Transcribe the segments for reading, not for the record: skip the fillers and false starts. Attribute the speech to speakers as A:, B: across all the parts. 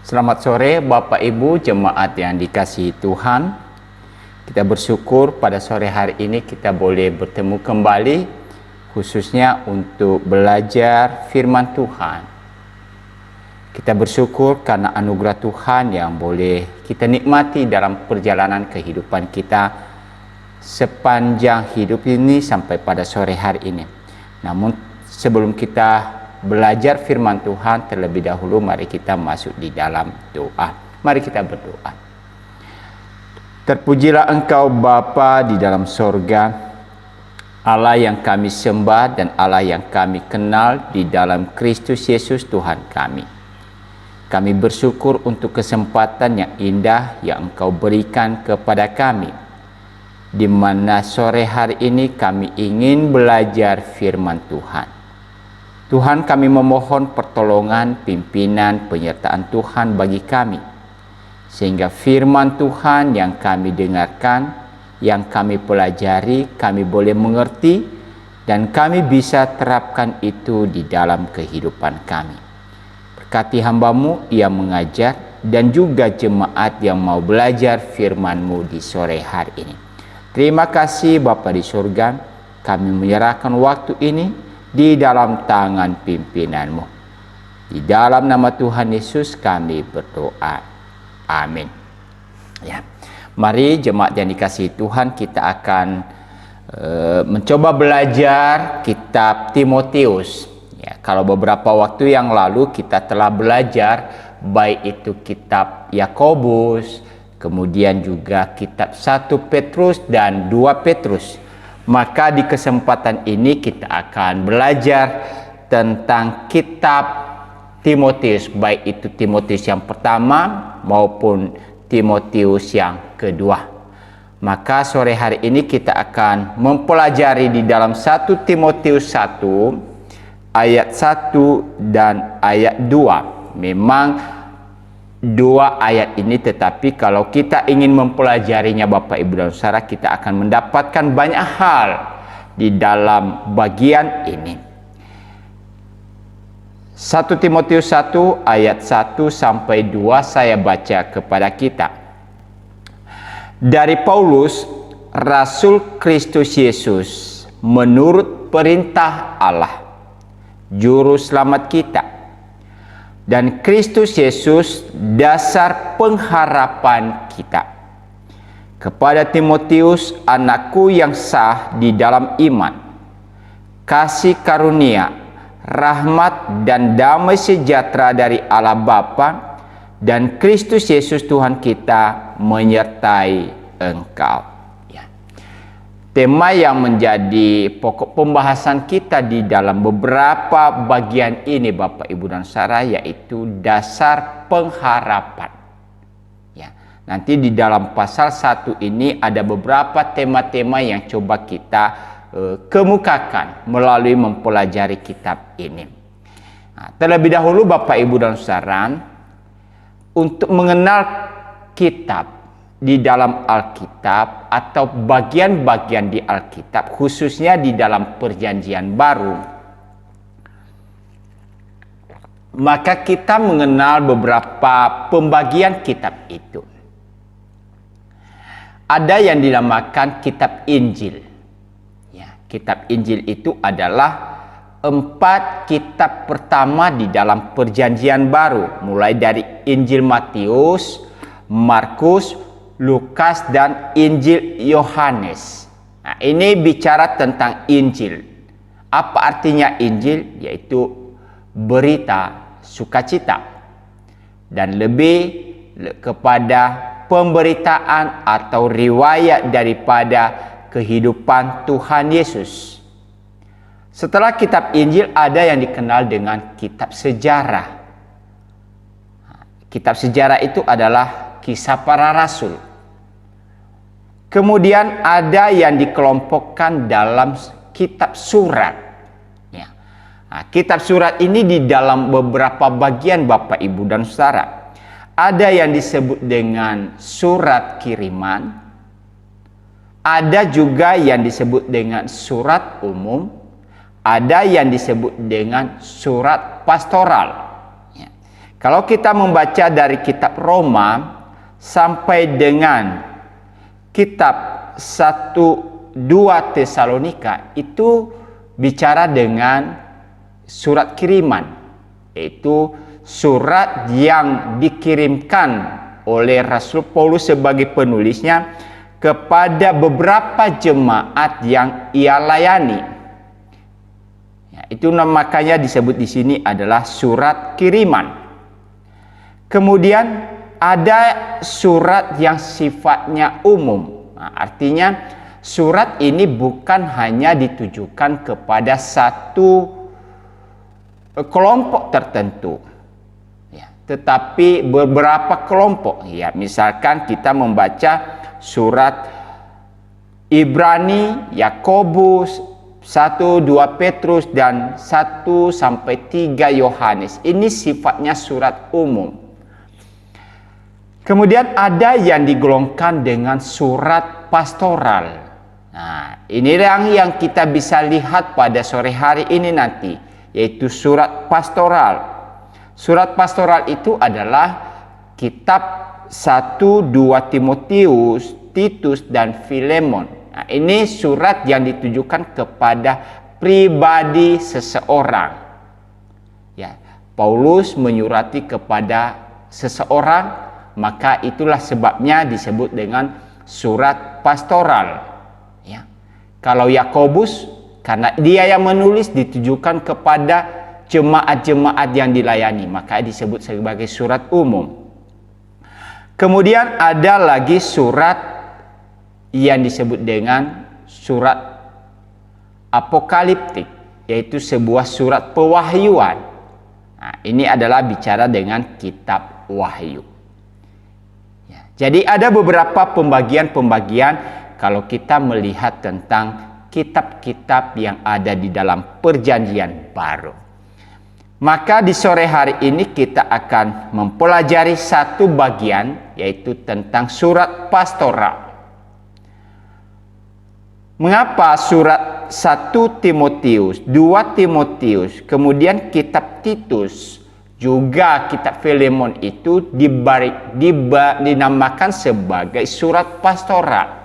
A: Selamat sore Bapak Ibu jemaat yang dikasihi Tuhan. Kita bersyukur pada sore hari ini kita boleh bertemu kembali, khususnya untuk belajar firman Tuhan. Kita bersyukur karena anugerah Tuhan yang boleh kita nikmati dalam perjalanan kehidupan kita sepanjang hidup ini sampai pada sore hari ini. Namun sebelum kita belajar firman Tuhan, terlebih dahulu mari kita masuk di dalam doa. Mari kita berdoa. Terpujilah Engkau Bapa di dalam sorga, Allah yang kami sembah dan Allah yang kami kenal di dalam Kristus Yesus Tuhan kami. Kami bersyukur untuk kesempatan yang indah yang Engkau berikan kepada kami, di mana sore hari ini kami ingin belajar firman Tuhan. Tuhan, kami memohon pertolongan, pimpinan, penyertaan Tuhan bagi kami, sehingga firman Tuhan yang kami dengarkan, yang kami pelajari, kami boleh mengerti, dan kami bisa terapkan itu di dalam kehidupan kami. Berkati hamba-Mu yang mengajar, dan juga jemaat yang mau belajar firman-Mu di sore hari ini. Terima kasih Bapa di surga, kami menyerahkan waktu ini di dalam tangan pimpinan-Mu. Di dalam nama Tuhan Yesus kami berdoa. Amin. Ya. Mari jemaat yang dikasihi Tuhan, kita akan mencoba belajar kitab Timotius. Ya, kalau beberapa waktu yang lalu kita telah belajar baik itu kitab Yakobus, kemudian juga kitab 1 Petrus dan 2 Petrus. Maka di kesempatan ini kita akan belajar tentang kitab Timotius, baik itu Timotius yang pertama maupun Timotius yang kedua. Maka sore hari ini kita akan mempelajari di dalam 1 Timotius 1 ayat 1 dan ayat 2. Memang dua ayat ini, tetapi kalau kita ingin mempelajarinya Bapak Ibu dan Saudara, kita akan mendapatkan banyak hal di dalam bagian ini. 1 Timotius 1 ayat 1 sampai 2 saya baca kepada kita. Dari Paulus, Rasul Kristus Yesus, menurut perintah Allah, Juru Selamat kita, dan Kristus Yesus dasar pengharapan kita. Kepada Timotius, anakku yang sah di dalam iman, kasih karunia, rahmat dan damai sejahtera dari Allah Bapa dan Kristus Yesus Tuhan kita menyertai engkau. Tema yang menjadi pokok pembahasan kita di dalam beberapa bagian ini Bapak Ibu dan Saudara, yaitu dasar pengharapan. Ya, nanti di dalam pasal 1 ini ada beberapa tema-tema yang coba kita kemukakan melalui mempelajari kitab ini. Nah, terlebih dahulu Bapak Ibu dan Saudara, untuk mengenal kitab di dalam Alkitab atau bagian-bagian di Alkitab, khususnya di dalam Perjanjian Baru, maka kita mengenal beberapa pembagian kitab itu. Ada yang dinamakan kitab Injil. Ya, kitab Injil itu adalah 4 kitab pertama di dalam Perjanjian Baru, mulai dari Injil Matius, Markus, Lukas dan Injil Yohanes. Nah, ini bicara tentang Injil. Apa artinya Injil? Yaitu berita sukacita, dan lebih kepada pemberitaan atau riwayat daripada kehidupan Tuhan Yesus. Setelah kitab Injil ada yang dikenal dengan kitab sejarah. Kitab sejarah itu adalah Kisah Para Rasul. Kemudian ada yang dikelompokkan dalam kitab surat. Ya. Nah, kitab surat ini di dalam beberapa bagian Bapak Ibu dan Saudara. Ada yang disebut dengan surat kiriman. Ada juga yang disebut dengan surat umum. Ada yang disebut dengan surat pastoral. Kalau kita membaca dari kitab Roma sampai dengan kitab 1-2 Tesalonika, itu bicara dengan surat kiriman, yaitu surat yang dikirimkan oleh Rasul Paulus sebagai penulisnya kepada beberapa jemaat yang ia layani. Itu makanya disebut di sini adalah surat kiriman. Kemudian ada surat yang sifatnya umum. Artinya surat ini bukan hanya ditujukan kepada satu kelompok tertentu, tetapi beberapa kelompok. Misalkan kita membaca surat Ibrani, Yakobus, 1-2 Petrus, dan 1-3 Yohanes. Ini sifatnya surat umum. Kemudian ada yang digolongkan dengan surat pastoral. Nah, ini yang kita bisa lihat pada sore hari ini nanti, yaitu surat pastoral. Surat pastoral itu adalah kitab 1-2 Timotius, Titus, dan Filemon. Nah, ini surat yang ditujukan kepada pribadi seseorang. Paulus menyurati kepada seseorang, maka itulah sebabnya disebut dengan surat pastoral. Kalau Yakobus, karena dia yang menulis, ditujukan kepada jemaat-jemaat yang dilayani, maka disebut sebagai surat umum. Kemudian ada lagi surat yang disebut dengan surat apokaliptik, yaitu sebuah surat pewahyuan. Nah, ini adalah bicara dengan kitab wahyu. Jadi ada beberapa pembagian-pembagian kalau kita melihat tentang kitab-kitab yang ada di dalam perjanjian baru. Maka di sore hari ini kita akan mempelajari satu bagian, yaitu tentang surat pastoral. Mengapa surat 1 Timotius, 2 Timotius, kemudian kitab Titus, juga kitab Filemon itu dinamakan sebagai surat pastoral.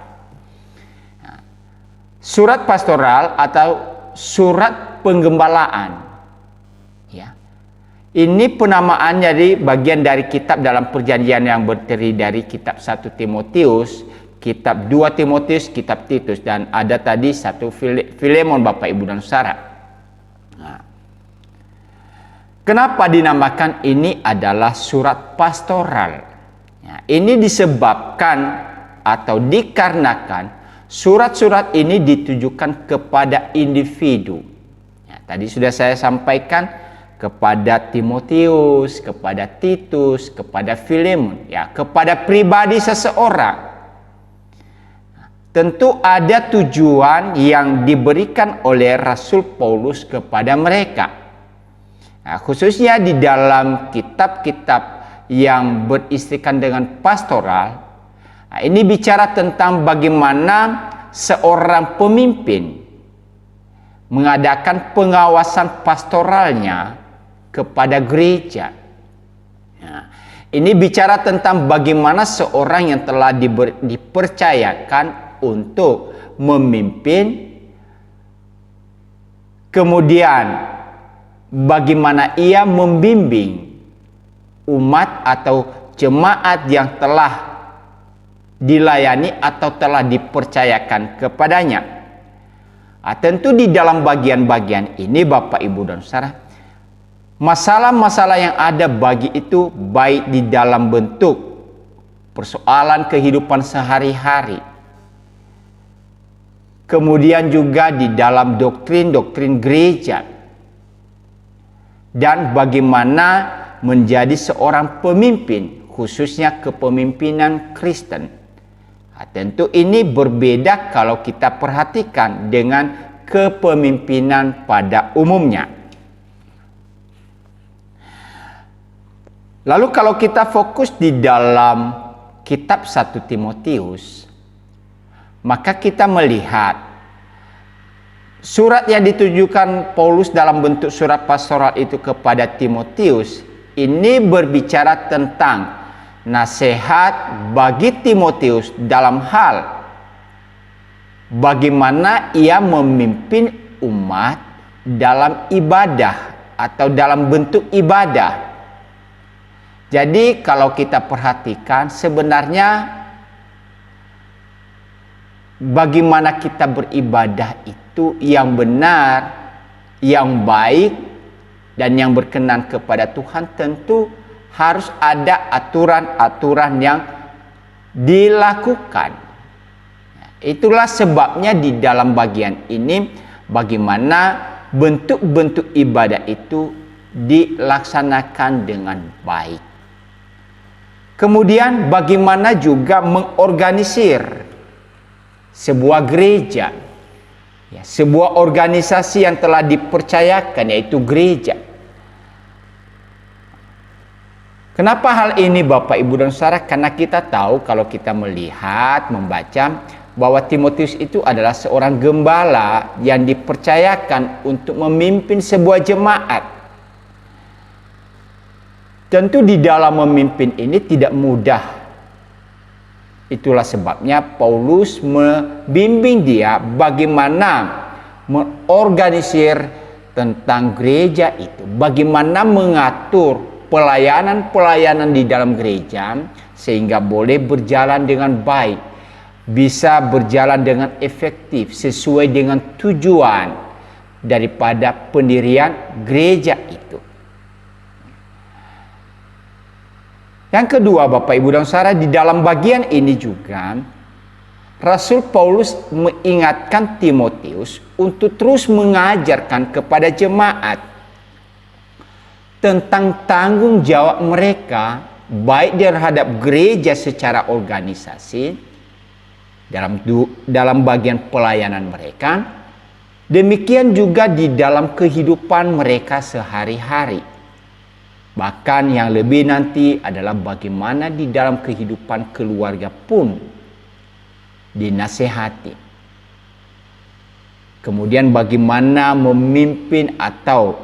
A: Surat pastoral atau surat penggembalaan. Ini penamaan dari bagian dari kitab dalam perjanjian yang terdiri dari kitab 1 Timotius, kitab 2 Timotius, kitab Titus, dan ada tadi 1 Filemon, Bapak Ibu dan Saudara. Kenapa dinamakan ini adalah surat pastoral? Ini disebabkan atau dikarenakan surat-surat ini ditujukan kepada individu. Tadi sudah saya sampaikan kepada Timotius, kepada Titus, kepada Filemon, kepada pribadi seseorang. Tentu ada tujuan yang diberikan oleh Rasul Paulus kepada mereka. Khususnya di dalam kitab-kitab yang berisikan dengan pastoral, ini bicara tentang bagaimana seorang pemimpin mengadakan pengawasan pastoralnya kepada gereja. Ini bicara tentang bagaimana seorang yang telah dipercayakan untuk memimpin, kemudian bagaimana ia membimbing umat atau jemaat yang telah dilayani atau telah dipercayakan kepadanya. Tentu di dalam bagian-bagian ini, Bapak, Ibu, dan Saudara, masalah-masalah yang ada bagi itu baik di dalam bentuk persoalan kehidupan sehari-hari, kemudian juga di dalam doktrin-doktrin gereja, dan bagaimana menjadi seorang pemimpin, khususnya kepemimpinan Kristen. Tentu ini berbeda kalau kita perhatikan dengan kepemimpinan pada umumnya. Lalu kalau kita fokus di dalam kitab 1 Timotius, maka kita melihat surat yang ditujukan Paulus dalam bentuk surat pastoral itu kepada Timotius, ini berbicara tentang nasihat bagi Timotius dalam hal bagaimana ia memimpin umat dalam ibadah atau dalam bentuk ibadah. Jadi kalau kita perhatikan sebenarnya bagaimana kita beribadah itu yang benar, yang baik, dan yang berkenan kepada Tuhan, tentu harus ada aturan-aturan yang dilakukan. Itulah sebabnya di dalam bagian ini bagaimana bentuk-bentuk ibadah itu dilaksanakan dengan baik. Kemudian bagaimana juga mengorganisir sebuah gereja, ya, sebuah organisasi yang telah dipercayakan, yaitu gereja. Kenapa hal ini Bapak Ibu dan Saudara? Karena kita tahu kalau kita melihat, membaca bahwa Timotius itu adalah seorang gembala yang dipercayakan untuk memimpin sebuah jemaat. Tentu di dalam memimpin ini tidak mudah. Itulah sebabnya Paulus membimbing dia bagaimana mengorganisir tentang gereja itu, bagaimana mengatur pelayanan-pelayanan di dalam gereja sehingga boleh berjalan dengan baik, bisa berjalan dengan efektif sesuai dengan tujuan daripada pendirian gereja itu. Yang kedua, Bapak Ibu dan Saudara, di dalam bagian ini juga Rasul Paulus mengingatkan Timotius untuk terus mengajarkan kepada jemaat tentang tanggung jawab mereka baik terhadap gereja secara organisasi dalam bagian pelayanan mereka, demikian juga di dalam kehidupan mereka sehari-hari. Bahkan yang lebih nanti adalah bagaimana di dalam kehidupan keluarga pun dinasehati. Kemudian bagaimana memimpin atau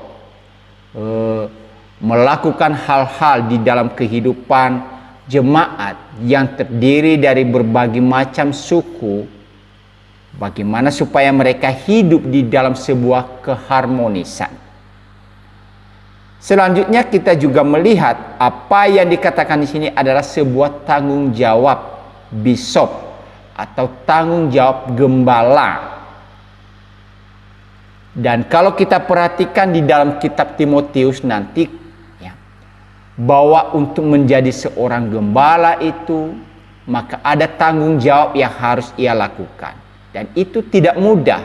A: melakukan hal-hal di dalam kehidupan jemaat yang terdiri dari berbagai macam suku, bagaimana supaya mereka hidup di dalam sebuah keharmonisan. Selanjutnya kita juga melihat apa yang dikatakan di sini adalah sebuah tanggung jawab bishop atau tanggung jawab gembala. Dan kalau kita perhatikan di dalam kitab Timotius nanti, ya, bahwa untuk menjadi seorang gembala itu maka ada tanggung jawab yang harus ia lakukan, dan itu tidak mudah.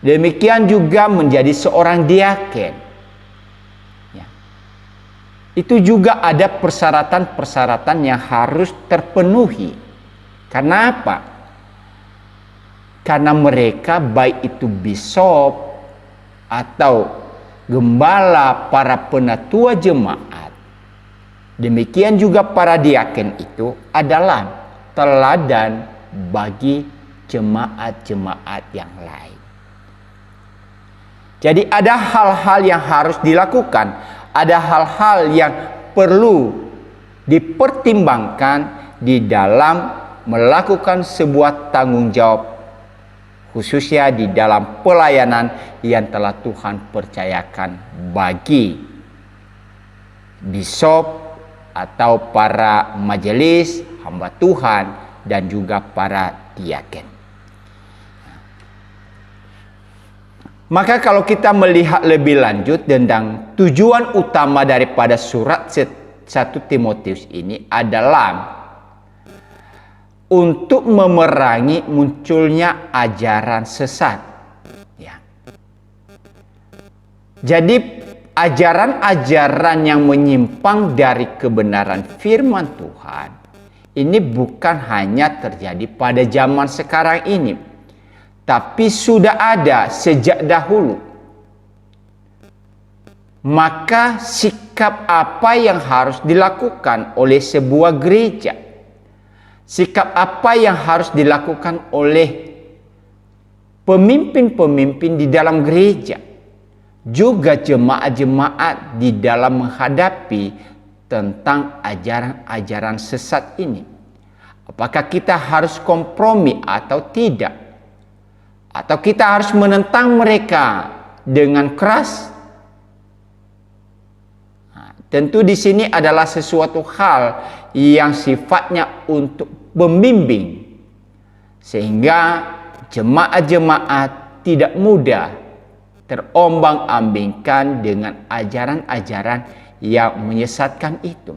A: Demikian juga menjadi seorang diaken. Itu juga ada persyaratan-persyaratan yang harus terpenuhi. Karena apa? Karena mereka baik itu bishop atau gembala, para penatua jemaat, demikian juga para diaken itu adalah teladan bagi jemaat-jemaat yang lain. Jadi ada hal-hal yang harus dilakukan. Ada hal-hal yang perlu dipertimbangkan di dalam melakukan sebuah tanggung jawab, khususnya di dalam pelayanan yang telah Tuhan percayakan bagi bishop atau para majelis, hamba Tuhan, dan juga para diaken. Maka kalau kita melihat lebih lanjut tentang tujuan utama daripada surat 1 Timotius ini adalah untuk memerangi munculnya ajaran sesat. Ya. Jadi ajaran-ajaran yang menyimpang dari kebenaran firman Tuhan ini bukan hanya terjadi pada zaman sekarang ini, tapi sudah ada sejak dahulu. Maka sikap apa yang harus dilakukan oleh sebuah gereja? Sikap apa yang harus dilakukan oleh pemimpin-pemimpin di dalam gereja? juga jemaat-jemaat di dalam menghadapi tentang ajaran-ajaran sesat ini. Apakah kita harus kompromi atau tidak? Atau kita harus menentang mereka dengan keras? Tentu di sini adalah sesuatu hal yang sifatnya untuk membimbing, sehingga jemaat-jemaat tidak mudah terombang-ambingkan dengan ajaran-ajaran yang menyesatkan itu.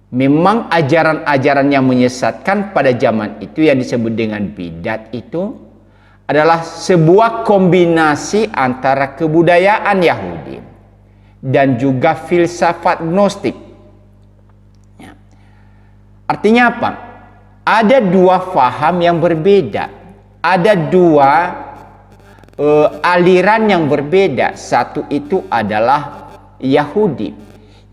A: Memang ajaran-ajaran yang menyesatkan pada zaman itu yang disebut dengan bidat itu adalah sebuah kombinasi antara kebudayaan Yahudi dan juga filsafat Gnostik. Ya. Artinya apa? Ada dua faham yang berbeda. Ada dua aliran yang berbeda. Satu itu adalah Yahudi,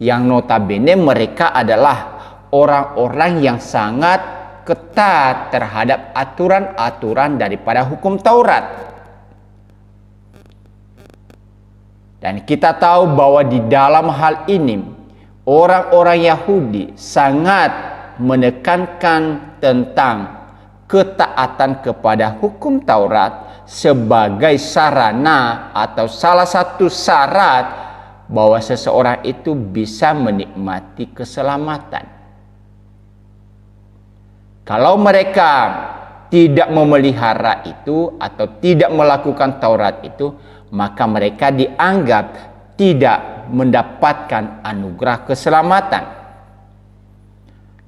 A: yang notabene mereka adalah orang-orang yang sangat ketat terhadap aturan-aturan daripada hukum Taurat. Dan kita tahu bahwa di dalam hal ini orang-orang Yahudi sangat menekankan tentang ketaatan kepada hukum Taurat sebagai sarana atau salah satu syarat bahwa seseorang itu bisa menikmati keselamatan. Kalau mereka tidak memelihara itu atau tidak melakukan Taurat itu, maka mereka dianggap tidak mendapatkan anugerah keselamatan.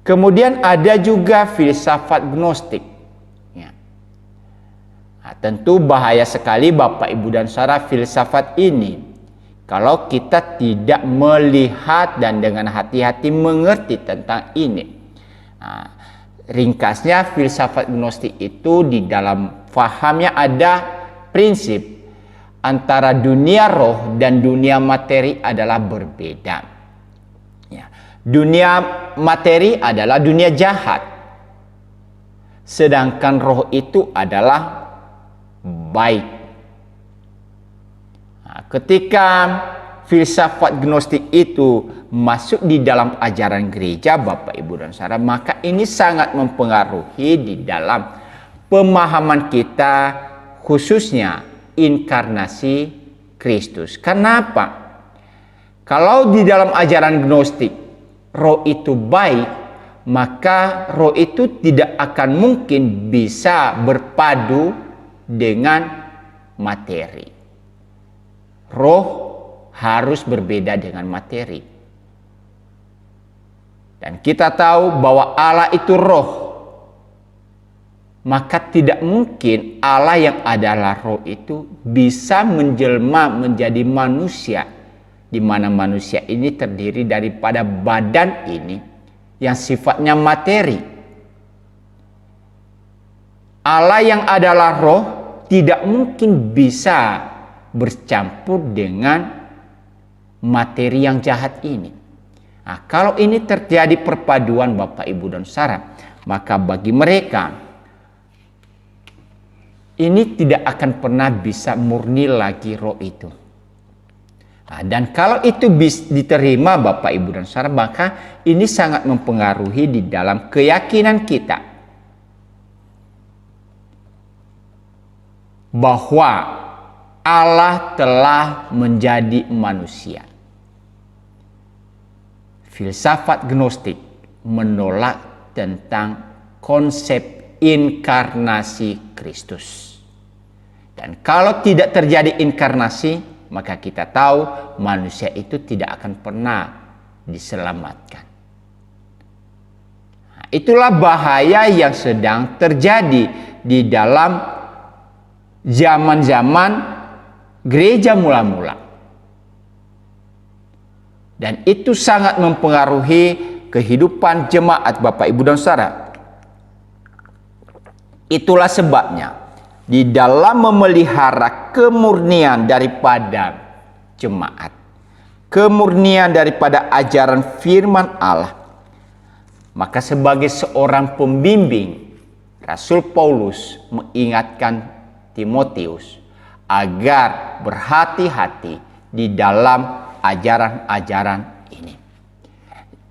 A: Kemudian ada juga filsafat Gnostik. Ya. Nah, tentu bahaya sekali Bapak, Ibu, dan saudara filsafat ini kalau kita tidak melihat dan dengan hati-hati mengerti tentang ini. Nah, ringkasnya filsafat Gnostik itu di dalam fahamnya ada prinsip antara dunia roh dan dunia materi adalah berbeda. Ya. Dunia materi adalah dunia jahat, sedangkan roh itu adalah baik. Nah, ketika filsafat Gnostik itu masuk di dalam ajaran gereja, Bapak, Ibu, dan saudara, maka ini sangat mempengaruhi di dalam pemahaman kita, khususnya inkarnasi Kristus. Kenapa? Kalau di dalam ajaran Gnostik roh itu baik, maka roh itu tidak akan mungkin bisa berpadu dengan materi. Roh harus berbeda dengan materi. Dan kita tahu bahwa Allah itu roh. Maka tidak mungkin Allah yang adalah roh itu bisa menjelma menjadi manusia, di mana manusia ini terdiri daripada badan ini yang sifatnya materi. Allah yang adalah roh tidak mungkin bisa bercampur dengan materi yang jahat ini. Nah, kalau ini terjadi perpaduan Bapak, Ibu, dan saudara, maka bagi mereka ini tidak akan pernah bisa murni lagi roh itu. Nah, dan kalau itu diterima Bapak, Ibu, dan saudara, maka ini sangat mempengaruhi di dalam keyakinan kita bahwa Allah telah menjadi manusia. Filsafat Gnostik menolak tentang konsep inkarnasi Kristus. Dan kalau tidak terjadi inkarnasi, maka kita tahu manusia itu tidak akan pernah diselamatkan. Nah, itulah bahaya yang sedang terjadi di dalam zaman-zaman gereja mula-mula. Dan itu sangat mempengaruhi kehidupan jemaat Bapak, Ibu, dan saudara. Itulah sebabnya di dalam memelihara kemurnian daripada jemaat, kemurnian daripada ajaran firman Allah, maka sebagai seorang pembimbing, Rasul Paulus mengingatkan Timotius agar berhati-hati di dalam ajaran-ajaran ini.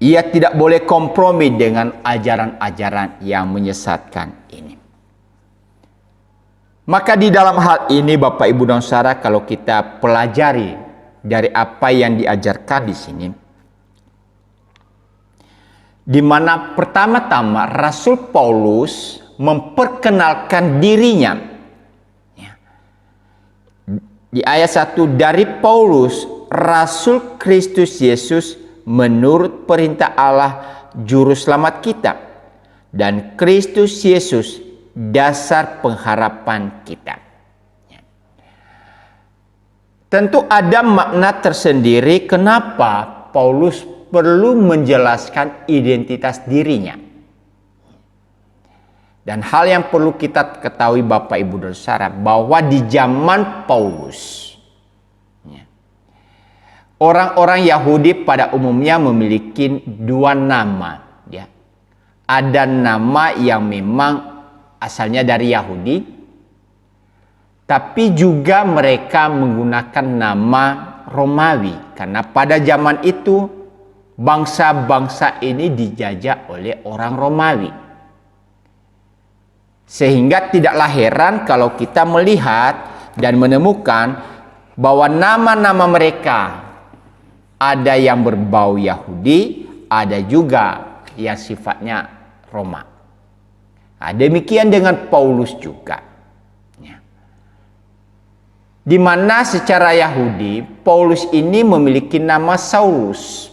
A: Ia tidak boleh kompromi dengan ajaran-ajaran yang menyesatkan ini. Maka di dalam hal ini Bapak Ibu dan Saudara, kalau kita pelajari dari apa yang diajarkan di sini, di mana pertama-tama Rasul Paulus memperkenalkan dirinya. Di ayat 1, dari Paulus, Rasul Kristus Yesus menurut perintah Allah Juru Selamat kita, dan Kristus Yesus dasar pengharapan kita. Tentu ada makna tersendiri kenapa Paulus perlu menjelaskan identitas dirinya. Dan hal yang perlu kita ketahui Bapak Ibu dan Saudara, bahwa di zaman Paulus, orang-orang Yahudi pada umumnya memiliki dua nama. Ada nama yang memang asalnya dari Yahudi, tapi juga mereka menggunakan nama Romawi. Karena pada zaman itu bangsa-bangsa ini dijajah oleh orang Romawi. Sehingga tidaklah heran kalau kita melihat dan menemukan bahwa nama-nama mereka ada yang berbau Yahudi, ada juga yang sifatnya Roma. Nah, demikian dengan Paulus juga. Di mana secara Yahudi, Paulus ini memiliki nama Saulus.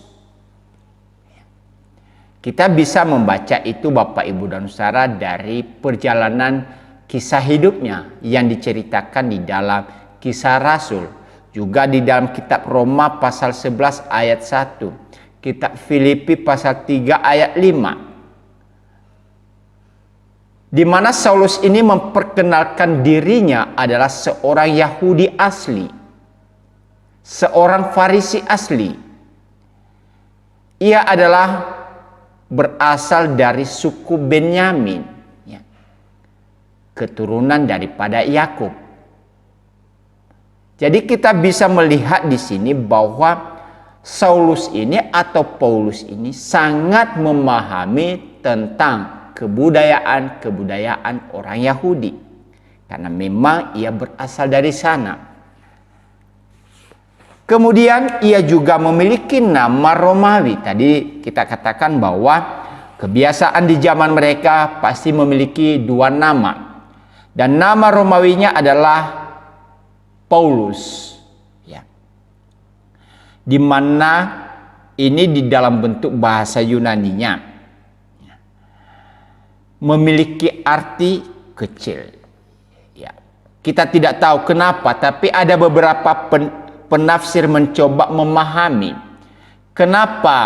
A: Kita bisa membaca itu Bapak Ibu dan Saudara dari perjalanan kisah hidupnya yang diceritakan di dalam Kisah Rasul. Juga di dalam kitab Roma pasal 11 ayat 1. Kitab Filipi pasal 3 ayat 5. Di mana Saulus ini memperkenalkan dirinya adalah seorang Yahudi asli. Seorang Farisi asli. Ia adalah berasal dari suku Benyamin, keturunan daripada Yakub. Jadi kita bisa melihat di sini bahwa Saulus ini atau Paulus ini sangat memahami tentang kebudayaan orang Yahudi, karena memang ia berasal dari sana. Kemudian ia juga memiliki nama Romawi. Tadi kita katakan bahwa kebiasaan di zaman mereka pasti memiliki dua nama. Dan nama Romawinya adalah Paulus. Di mana ini di dalam bentuk bahasa Yunaninya memiliki arti kecil. Kita tidak tahu kenapa, tapi ada beberapa penafsir mencoba memahami kenapa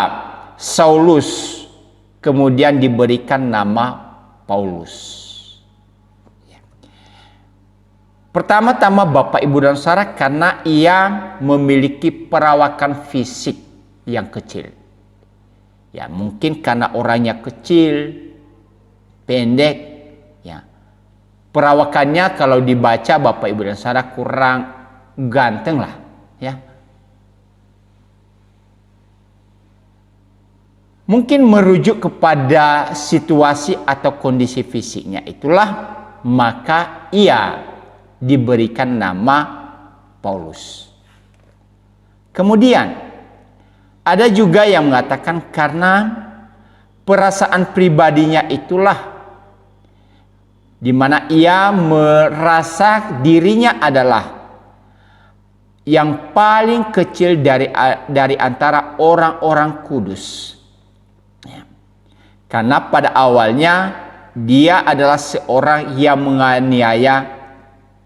A: Saulus kemudian diberikan nama Paulus. Pertama-tama Bapak Ibu dan Saudara, karena ia memiliki perawakan fisik yang kecil. Mungkin karena orangnya kecil, pendek, perawakannya kalau dibaca Bapak Ibu dan Saudara kurang ganteng lah. Mungkin merujuk kepada situasi atau kondisi fisiknya itulah maka ia diberikan nama Paulus. Kemudian ada juga yang mengatakan karena perasaan pribadinya itulah di mana ia merasa dirinya adalah yang paling kecil dari antara orang-orang kudus. Karena pada awalnya dia adalah seorang yang menganiaya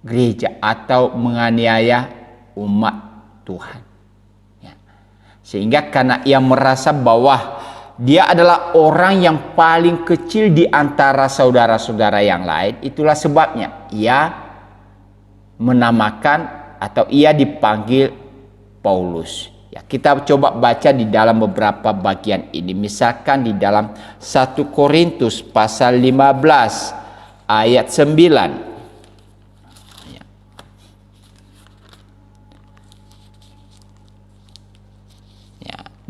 A: gereja atau menganiaya umat Tuhan. Sehingga karena ia merasa bahwa dia adalah orang yang paling kecil di antara saudara-saudara yang lain, itulah sebabnya ia menamakan atau ia dipanggil Paulus. Kita coba baca di dalam beberapa bagian ini. Misalkan di dalam 1 Korintus pasal 15 ayat 9.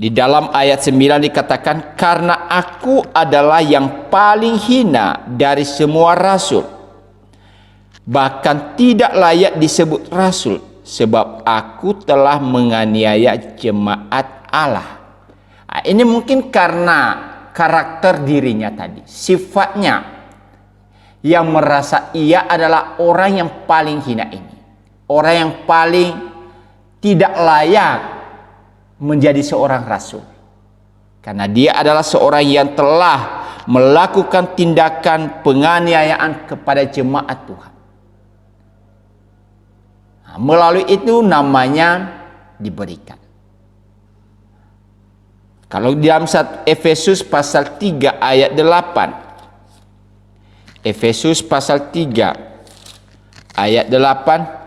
A: Di dalam ayat 9 dikatakan, karena aku adalah yang paling hina dari semua rasul, bahkan tidak layak disebut rasul, sebab aku telah menganiaya jemaat Allah. Nah, ini mungkin karena karakter dirinya tadi, sifatnya yang merasa ia adalah orang yang paling hina ini, orang yang paling tidak layak menjadi seorang rasul, karena dia adalah seorang yang telah melakukan tindakan penganiayaan kepada jemaat Tuhan. Nah, melalui itu namanya diberikan. Kalau di dalam Efesus pasal 3 ayat 8, Efesus pasal 3 ayat 8,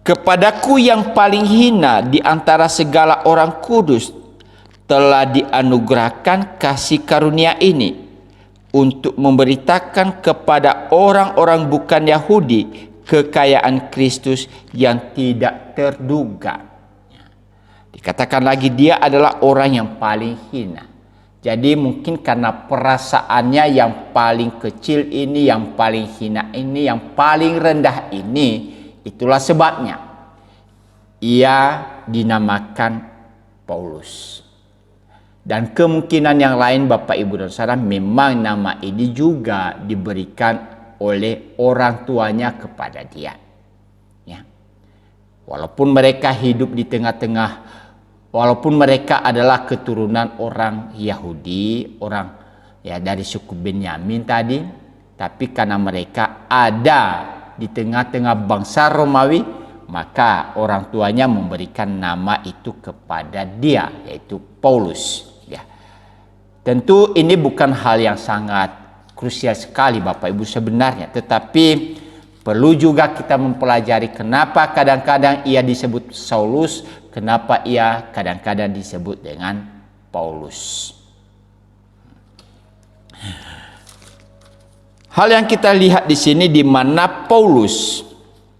A: kepadaku yang paling hina di antara segala orang kudus telah dianugerahkan kasih karunia ini, untuk memberitakan kepada orang-orang bukan Yahudi kekayaan Kristus yang tidak terduga. Dikatakan lagi dia adalah orang yang paling hina. Jadi mungkin karena perasaannya yang paling kecil ini, yang paling hina ini, yang paling rendah ini, itulah sebabnya ia dinamakan Paulus. Dan kemungkinan yang lain Bapak Ibu dan Saudara, memang nama ini juga diberikan oleh orang tuanya kepada dia. Ya. Walaupun mereka hidup di tengah-tengah, walaupun mereka adalah keturunan orang Yahudi, orang ya dari suku Benyamin tadi, tapi karena mereka ada di tengah-tengah bangsa Romawi, maka orang tuanya memberikan nama itu kepada dia, yaitu Paulus. Ya. Tentu ini bukan hal yang sangat krusial sekali Bapak Ibu sebenarnya, tetapi perlu juga kita mempelajari kenapa kadang-kadang ia disebut Saulus, kenapa ia kadang-kadang disebut dengan Paulus. Hal yang kita lihat di sini, di mana Paulus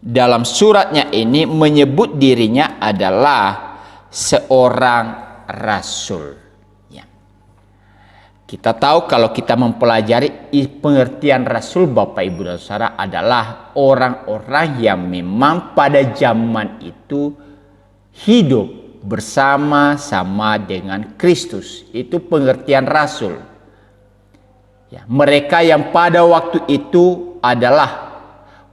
A: dalam suratnya ini menyebut dirinya adalah seorang rasul. Ya. Kita tahu kalau kita mempelajari pengertian rasul Bapak Ibu dan Saudara adalah orang-orang yang memang pada zaman itu hidup bersama-sama dengan Kristus. Itu pengertian rasul. Ya, mereka yang pada waktu itu adalah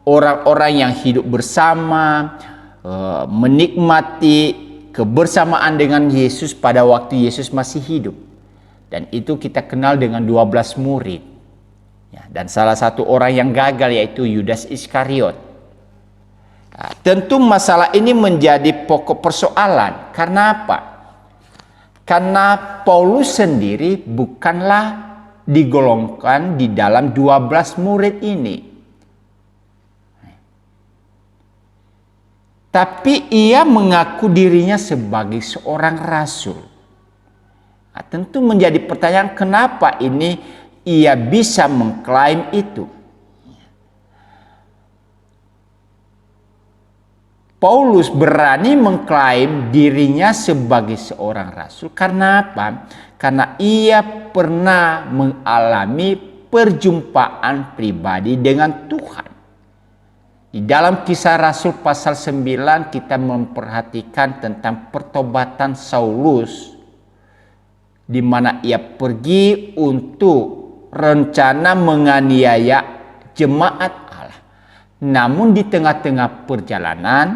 A: orang-orang yang hidup bersama, menikmati kebersamaan dengan Yesus pada waktu Yesus masih hidup. Dan itu kita kenal dengan 12 murid. Ya, dan salah satu orang yang gagal yaitu Yudas Iskariot. Nah, tentu masalah ini menjadi pokok persoalan. Karena apa? Karena Paulus sendiri bukanlah digolongkan di dalam 12 murid ini. Tapi ia mengaku dirinya sebagai seorang rasul. Nah, tentu menjadi pertanyaan kenapa ini ia bisa mengklaim itu. Paulus berani mengklaim dirinya sebagai seorang rasul karena apa? Karena ia pernah mengalami perjumpaan pribadi dengan Tuhan. Di dalam Kisah Rasul pasal 9 kita memperhatikan tentang pertobatan Saulus, di mana ia pergi untuk rencana menganiaya jemaat Allah. Namun di tengah-tengah perjalanan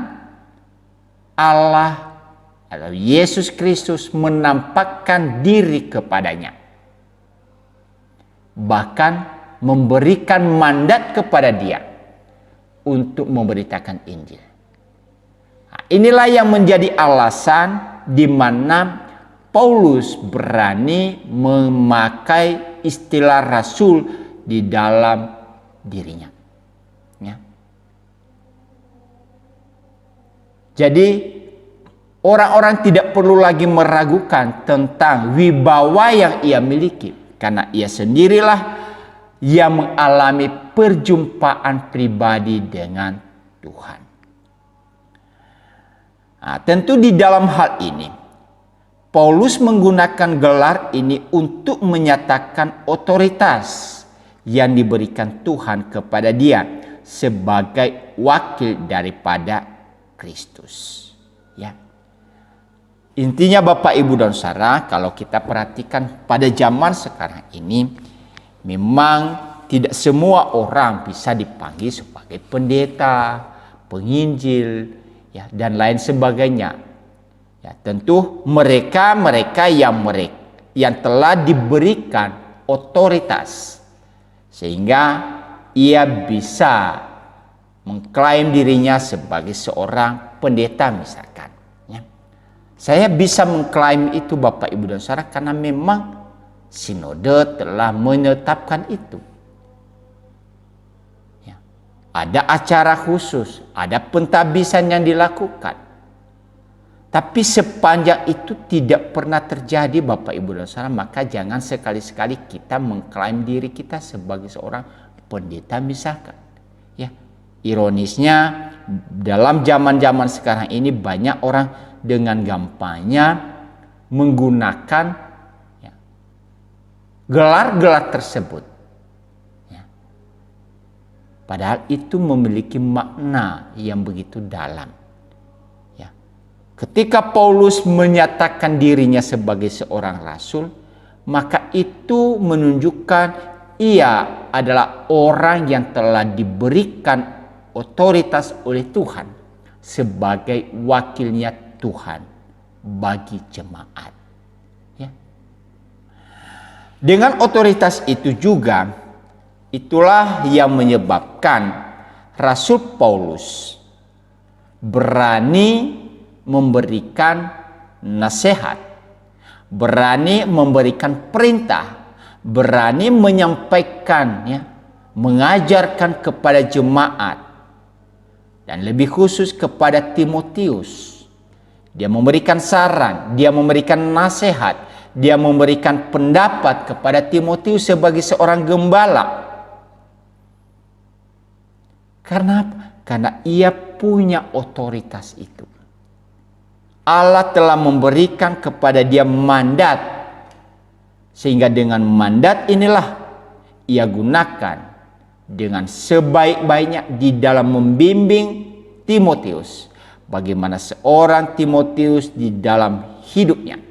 A: Allah atau Yesus Kristus menampakkan diri kepadanya. Bahkan memberikan mandat kepada dia untuk memberitakan Injil. Nah, inilah yang menjadi alasan di mana Paulus berani memakai istilah rasul di dalam dirinya. Ya. Jadi orang-orang tidak perlu lagi meragukan tentang wibawa yang ia miliki, karena ia sendirilah yang mengalami perjumpaan pribadi dengan Tuhan. Nah, tentu di dalam hal ini Paulus menggunakan gelar ini untuk menyatakan otoritas yang diberikan Tuhan kepada dia sebagai wakil daripada Kristus. Ya. Intinya Bapak, Ibu, dan Saudara, kalau kita perhatikan pada zaman sekarang ini, memang tidak semua orang bisa dipanggil sebagai pendeta, penginjil, ya, dan lain sebagainya. Ya, tentu mereka yang telah diberikan otoritas sehingga ia bisa mengklaim dirinya sebagai seorang pendeta misalkan. Ya. Saya bisa mengklaim itu Bapak, Ibu, dan Saudara karena memang sinode telah menetapkan itu. Ya. Ada acara khusus, ada pentabisan yang dilakukan. Tapi sepanjang itu tidak pernah terjadi Bapak, Ibu, dan Saudara, maka jangan sekali-sekali kita mengklaim diri kita sebagai seorang pendeta misalkan. Ya, ironisnya dalam zaman-zaman sekarang ini banyak orang dengan gampangnya menggunakan ya, gelar-gelar tersebut. Ya. Padahal itu memiliki makna yang begitu dalam. Ketika Paulus menyatakan dirinya sebagai seorang rasul, maka itu menunjukkan ia adalah orang yang telah diberikan otoritas oleh Tuhan sebagai wakilnya Tuhan bagi jemaat. Ya. Dengan otoritas itu juga, itulah yang menyebabkan Rasul Paulus berani memberikan nasihat, berani memberikan perintah, berani menyampaikan, ya, mengajarkan kepada jemaat, dan lebih khusus kepada Timotius. Dia memberikan saran, dia memberikan nasihat, dia memberikan pendapat kepada Timotius sebagai seorang gembala. Karena apa? Karena ia punya otoritas itu. Allah telah memberikan kepada dia mandat, sehingga dengan mandat inilah ia gunakan dengan sebaik-baiknya di dalam membimbing Timotius. Bagaimana seorang Timotius di dalam hidupnya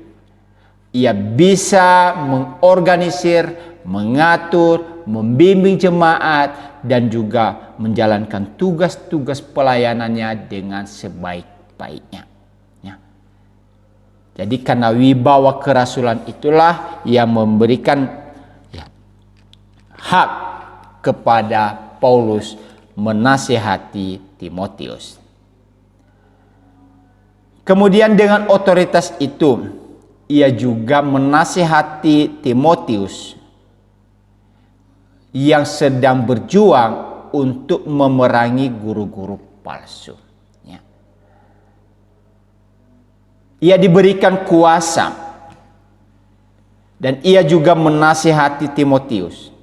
A: ia bisa mengorganisir, mengatur, membimbing jemaat, dan juga menjalankan tugas-tugas pelayanannya dengan sebaik-baiknya. Jadi karena wibawa kerasulan itulah yang memberikan hak kepada Paulus menasihati Timotius. Kemudian dengan otoritas itu, ia juga menasihati Timotius yang sedang berjuang untuk memerangi guru-guru palsu. Ia diberikan kuasa dan ia juga menasihati Timotius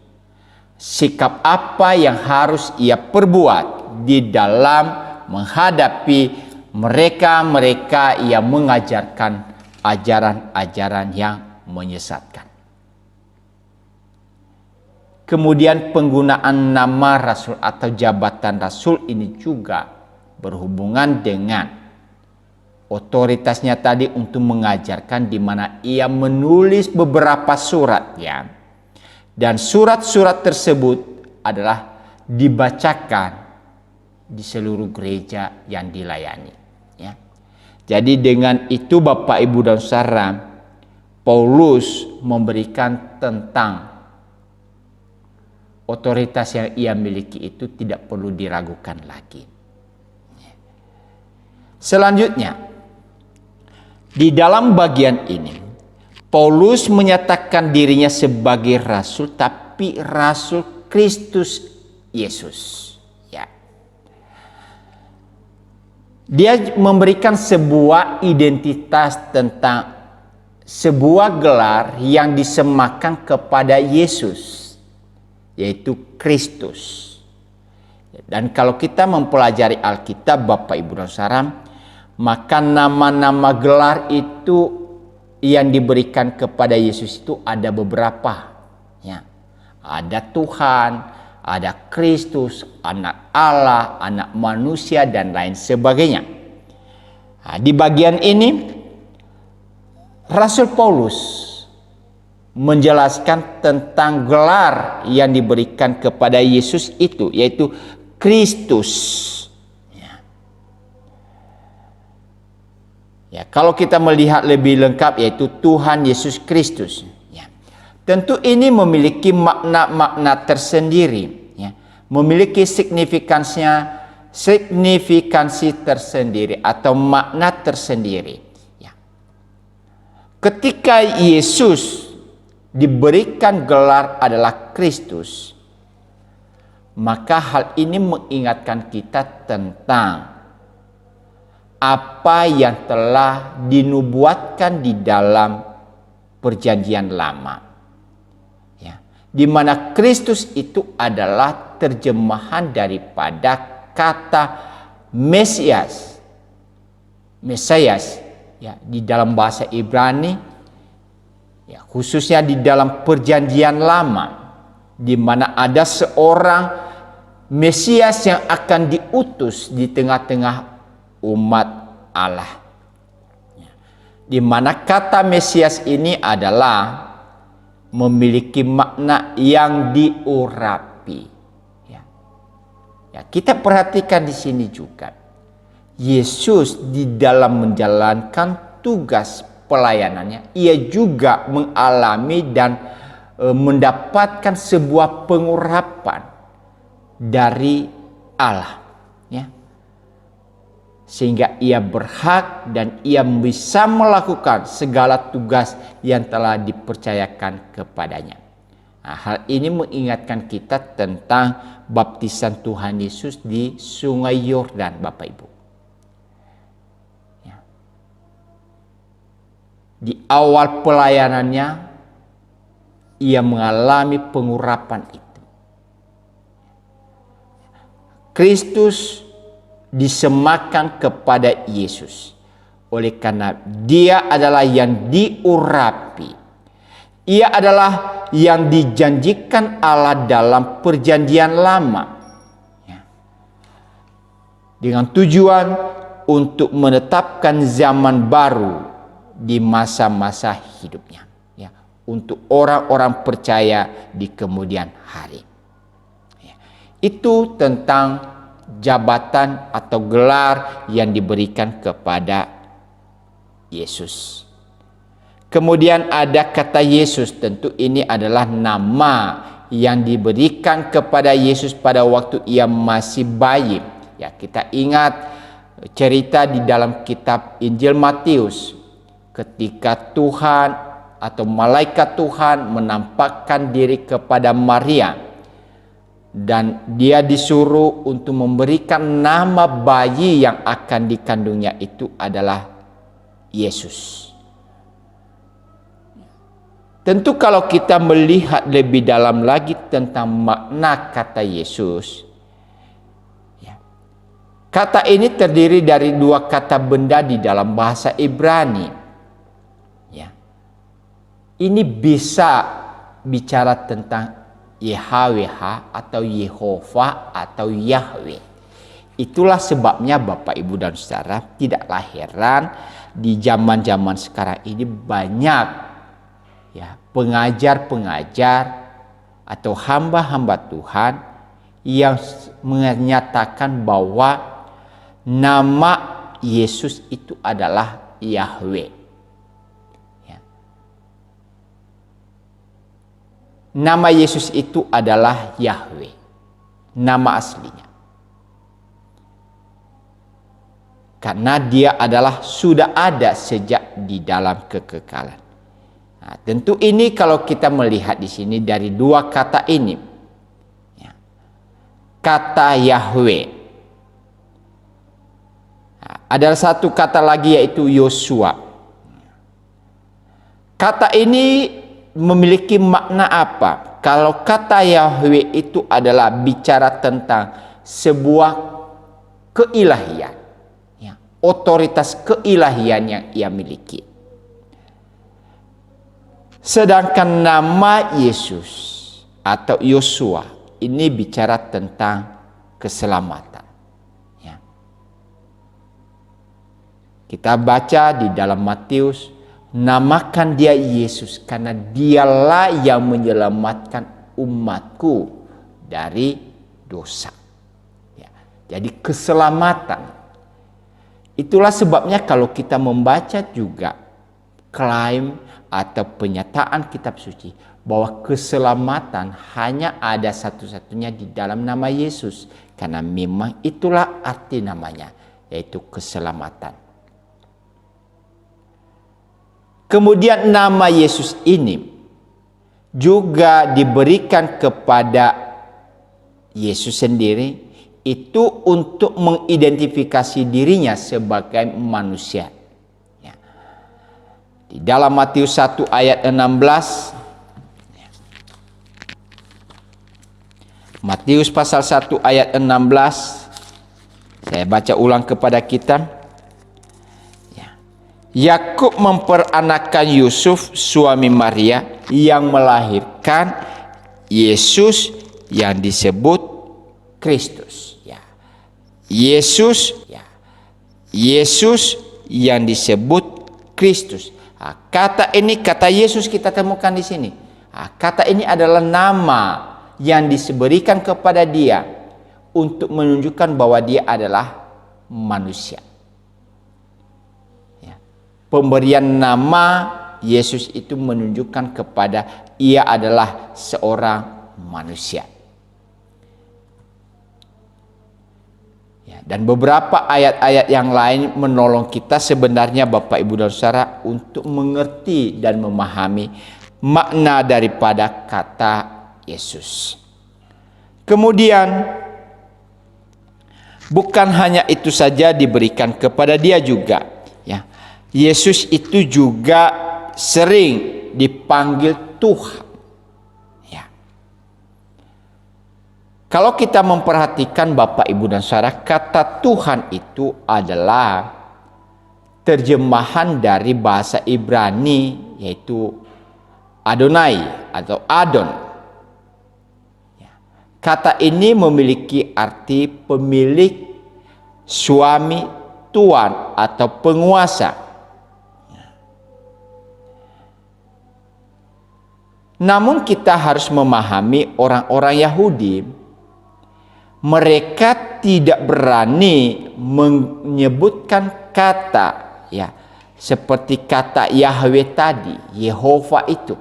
A: sikap apa yang harus ia perbuat di dalam menghadapi mereka-mereka yang mengajarkan ajaran-ajaran yang menyesatkan. Kemudian penggunaan nama rasul atau jabatan rasul ini juga berhubungan dengan otoritasnya tadi untuk mengajarkan, di mana ia menulis beberapa surat, ya. Dan surat-surat tersebut adalah dibacakan di seluruh gereja yang dilayani, ya. Jadi dengan itu Bapak, Ibu, dan Saudara, Paulus memberikan tentang otoritas yang ia miliki itu tidak perlu diragukan lagi. Selanjutnya, di dalam bagian ini, Paulus menyatakan dirinya sebagai rasul, tapi rasul Kristus Yesus. Ya. Dia memberikan sebuah identitas tentang sebuah gelar yang disemakan kepada Yesus, yaitu Kristus. Dan kalau kita mempelajari Alkitab, Bapak, Ibu, dan Saudara, Maka nama-nama gelar itu yang diberikan kepada Yesus itu ada beberapa. Ya. Ada Tuhan, ada Kristus, anak Allah, anak manusia, dan lain sebagainya. Nah, di bagian ini Rasul Paulus menjelaskan tentang gelar yang diberikan kepada Yesus itu, yaitu Kristus. Ya, kalau kita melihat lebih lengkap, yaitu Tuhan Yesus Kristus. Ya. Tentu ini memiliki makna-makna tersendiri, ya. Memiliki signifikansi tersendiri atau makna tersendiri. Ya. Ketika Yesus diberikan gelar adalah Kristus, maka hal ini mengingatkan kita tentang apa yang telah dinubuatkan di dalam perjanjian lama, ya, di mana Kristus itu adalah terjemahan daripada kata Mesias, ya, di dalam bahasa Ibrani, ya, khususnya di dalam perjanjian lama, di mana ada seorang Mesias yang akan diutus di tengah-tengah umat Allah, di mana kata Mesias ini adalah memiliki makna yang diurapi. Ya, kita perhatikan di sini juga, Yesus di dalam menjalankan tugas pelayanannya, ia juga mengalami dan mendapatkan sebuah pengurapan dari Allah. Sehingga ia berhak dan ia bisa melakukan segala tugas yang telah dipercayakan kepadanya. Nah, hal ini mengingatkan kita tentang baptisan Tuhan Yesus di Sungai Yordan, Bapak Ibu. Ya. Di awal pelayanannya, ia mengalami pengurapan itu. Kristus disemakan kepada Yesus oleh karena dia adalah yang diurapi. Ia adalah yang dijanjikan Allah dalam perjanjian lama, ya, dengan tujuan untuk menetapkan zaman baru di masa-masa hidupnya, ya, untuk orang-orang percaya di kemudian hari. Ya. Itu tentang jabatan atau gelar yang diberikan kepada Yesus. Kemudian ada kata Yesus, tentu ini adalah nama yang diberikan kepada Yesus pada waktu ia masih bayi. Ya, kita ingat cerita di dalam kitab Injil Matius ketika Tuhan atau malaikat Tuhan menampakkan diri kepada Maria. Dan dia disuruh untuk memberikan nama bayi yang akan dikandungnya itu adalah Yesus. Tentu kalau kita melihat lebih dalam lagi tentang makna kata Yesus, ya, kata ini terdiri dari dua kata benda di dalam bahasa Ibrani. Ya. Ini bisa bicara tentang YHWH atau Yehova atau Yahweh. Itulah sebabnya Bapak Ibu dan Saudara, tidaklah heran di zaman-zaman sekarang ini banyak, ya, pengajar-pengajar atau hamba-hamba Tuhan yang menyatakan bahwa nama Yesus itu adalah Yahweh. Nama Yesus itu adalah Yahweh, nama aslinya. Karena dia adalah sudah ada sejak di dalam kekekalan. Nah, tentu ini kalau kita melihat di sini dari dua kata ini, ya, kata Yahweh. Nah, ada satu kata lagi yaitu Yosua. Kata ini memiliki makna apa? Kalau kata Yahweh itu adalah bicara tentang sebuah keilahian, ya, otoritas keilahian yang ia miliki. Sedangkan nama Yesus atau Yosua ini bicara tentang keselamatan. Ya. Kita baca di dalam Matius, namakan dia Yesus karena dialah yang menyelamatkan umatku dari dosa. Ya. Jadi keselamatan. Itulah sebabnya kalau kita membaca juga klaim atau penyataan kitab suci bahwa keselamatan hanya ada satu-satunya di dalam nama Yesus. Karena memang itulah arti namanya, yaitu keselamatan. Kemudian nama Yesus ini juga diberikan kepada Yesus sendiri, itu untuk mengidentifikasi dirinya sebagai manusia. Ya. Di dalam Matius 1 ayat 16, Matius pasal 1 ayat 16, saya baca ulang kepada kita. Yakub memperanakan Yusuf suami Maria yang melahirkan Yesus yang disebut Kristus. Ya. Yesus yang disebut Kristus. Kata Yesus kita temukan di sini. Kata ini adalah nama yang diberikan kepada dia untuk menunjukkan bahwa dia adalah manusia. Ya. Pemberian nama Yesus itu menunjukkan kepada ia adalah seorang manusia. Ya, dan beberapa ayat-ayat yang lain menolong kita sebenarnya Bapak Ibu dan Saudara untuk mengerti dan memahami makna daripada kata Yesus. Kemudian bukan hanya itu saja diberikan kepada dia juga, ya. Yesus itu juga sering dipanggil Tuhan. Ya. Kalau kita memperhatikan Bapak Ibu dan Saudara, kata Tuhan itu adalah terjemahan dari bahasa Ibrani yaitu Adonai atau Adon. Kata ini memiliki arti pemilik, suami, tuan atau penguasa. Namun kita harus memahami orang-orang Yahudi, mereka tidak berani menyebutkan kata ya seperti kata Yahweh tadi, Yehova itu.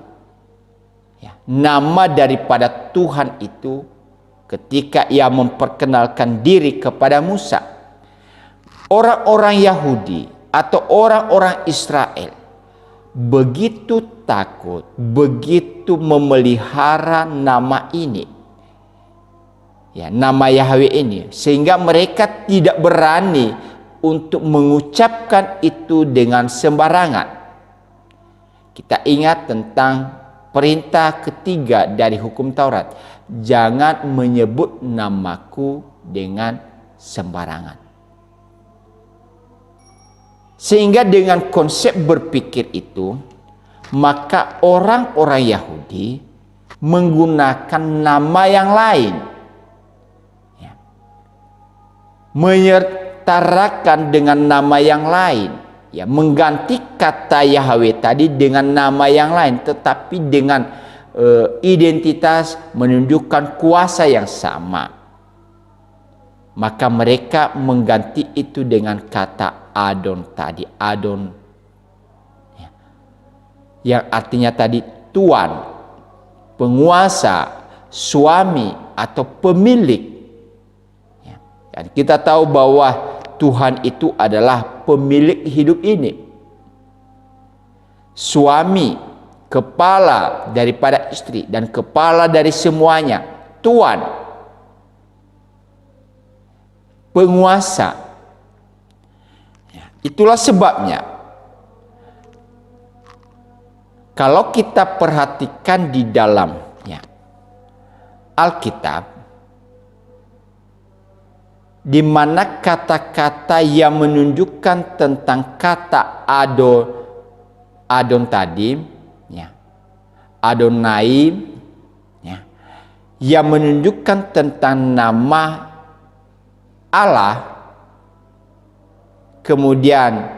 A: Ya, nama daripada Tuhan itu ketika ia memperkenalkan diri kepada Musa, orang-orang Yahudi atau orang-orang Israel begitu takut, begitu memelihara nama ini, ya, nama Yahweh ini, sehingga mereka tidak berani untuk mengucapkan itu dengan sembarangan. Kita ingat tentang perintah ketiga dari hukum Taurat, jangan menyebut namaku dengan sembarangan. Sehingga dengan konsep berpikir itu, maka orang-orang Yahudi menggunakan nama yang lain, ya, menyetarakan dengan nama yang lain, ya, mengganti kata Yahweh tadi dengan nama yang lain, tetapi dengan identitas menunjukkan kuasa yang sama. Maka mereka mengganti itu dengan kata Adon tadi, Adon, ya, yang artinya tadi tuan, penguasa, suami atau pemilik. Ya. Dan kita tahu bahwa Tuhan itu adalah pemilik hidup ini, suami, kepala daripada istri dan kepala dari semuanya, tuan, penguasa. Ya, itulah sebabnya kalau kita perhatikan di dalam, ya, Alkitab, di mana kata-kata yang menunjukkan tentang kata Adon tadi, ya, Adonai, ya, yang menunjukkan tentang nama Allah, kemudian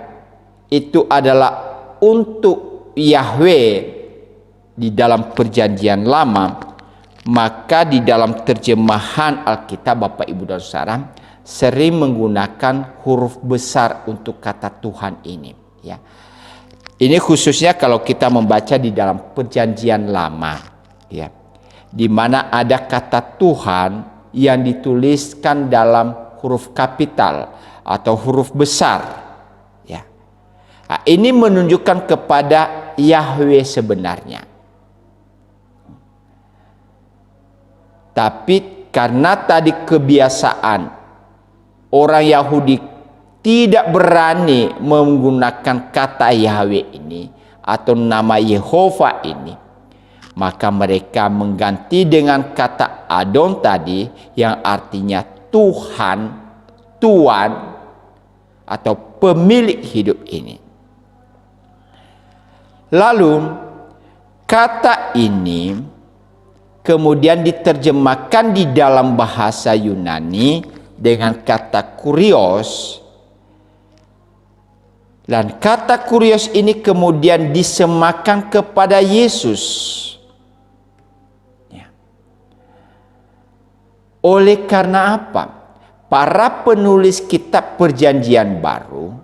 A: itu adalah untuk Yahweh di dalam perjanjian lama, maka di dalam terjemahan Alkitab, Bapak Ibu dan Saudara, sering menggunakan huruf besar untuk kata Tuhan ini, ya. Ini khususnya kalau kita membaca di dalam perjanjian lama, ya, di mana ada kata Tuhan yang dituliskan dalam huruf kapital atau huruf besar, ya. Nah, ini menunjukkan kepada Yahweh sebenarnya. Tapi karena tadi kebiasaan orang Yahudi tidak berani menggunakan kata Yahweh ini atau nama Yehova ini, maka mereka mengganti dengan kata Adon tadi yang artinya Tuhan, Tuan, atau pemilik hidup ini. Lalu kata ini kemudian diterjemahkan di dalam bahasa Yunani dengan kata kurios. Dan kata kurios ini kemudian disemakan kepada Yesus. Ya. Oleh karena apa? Para penulis kitab Perjanjian Baru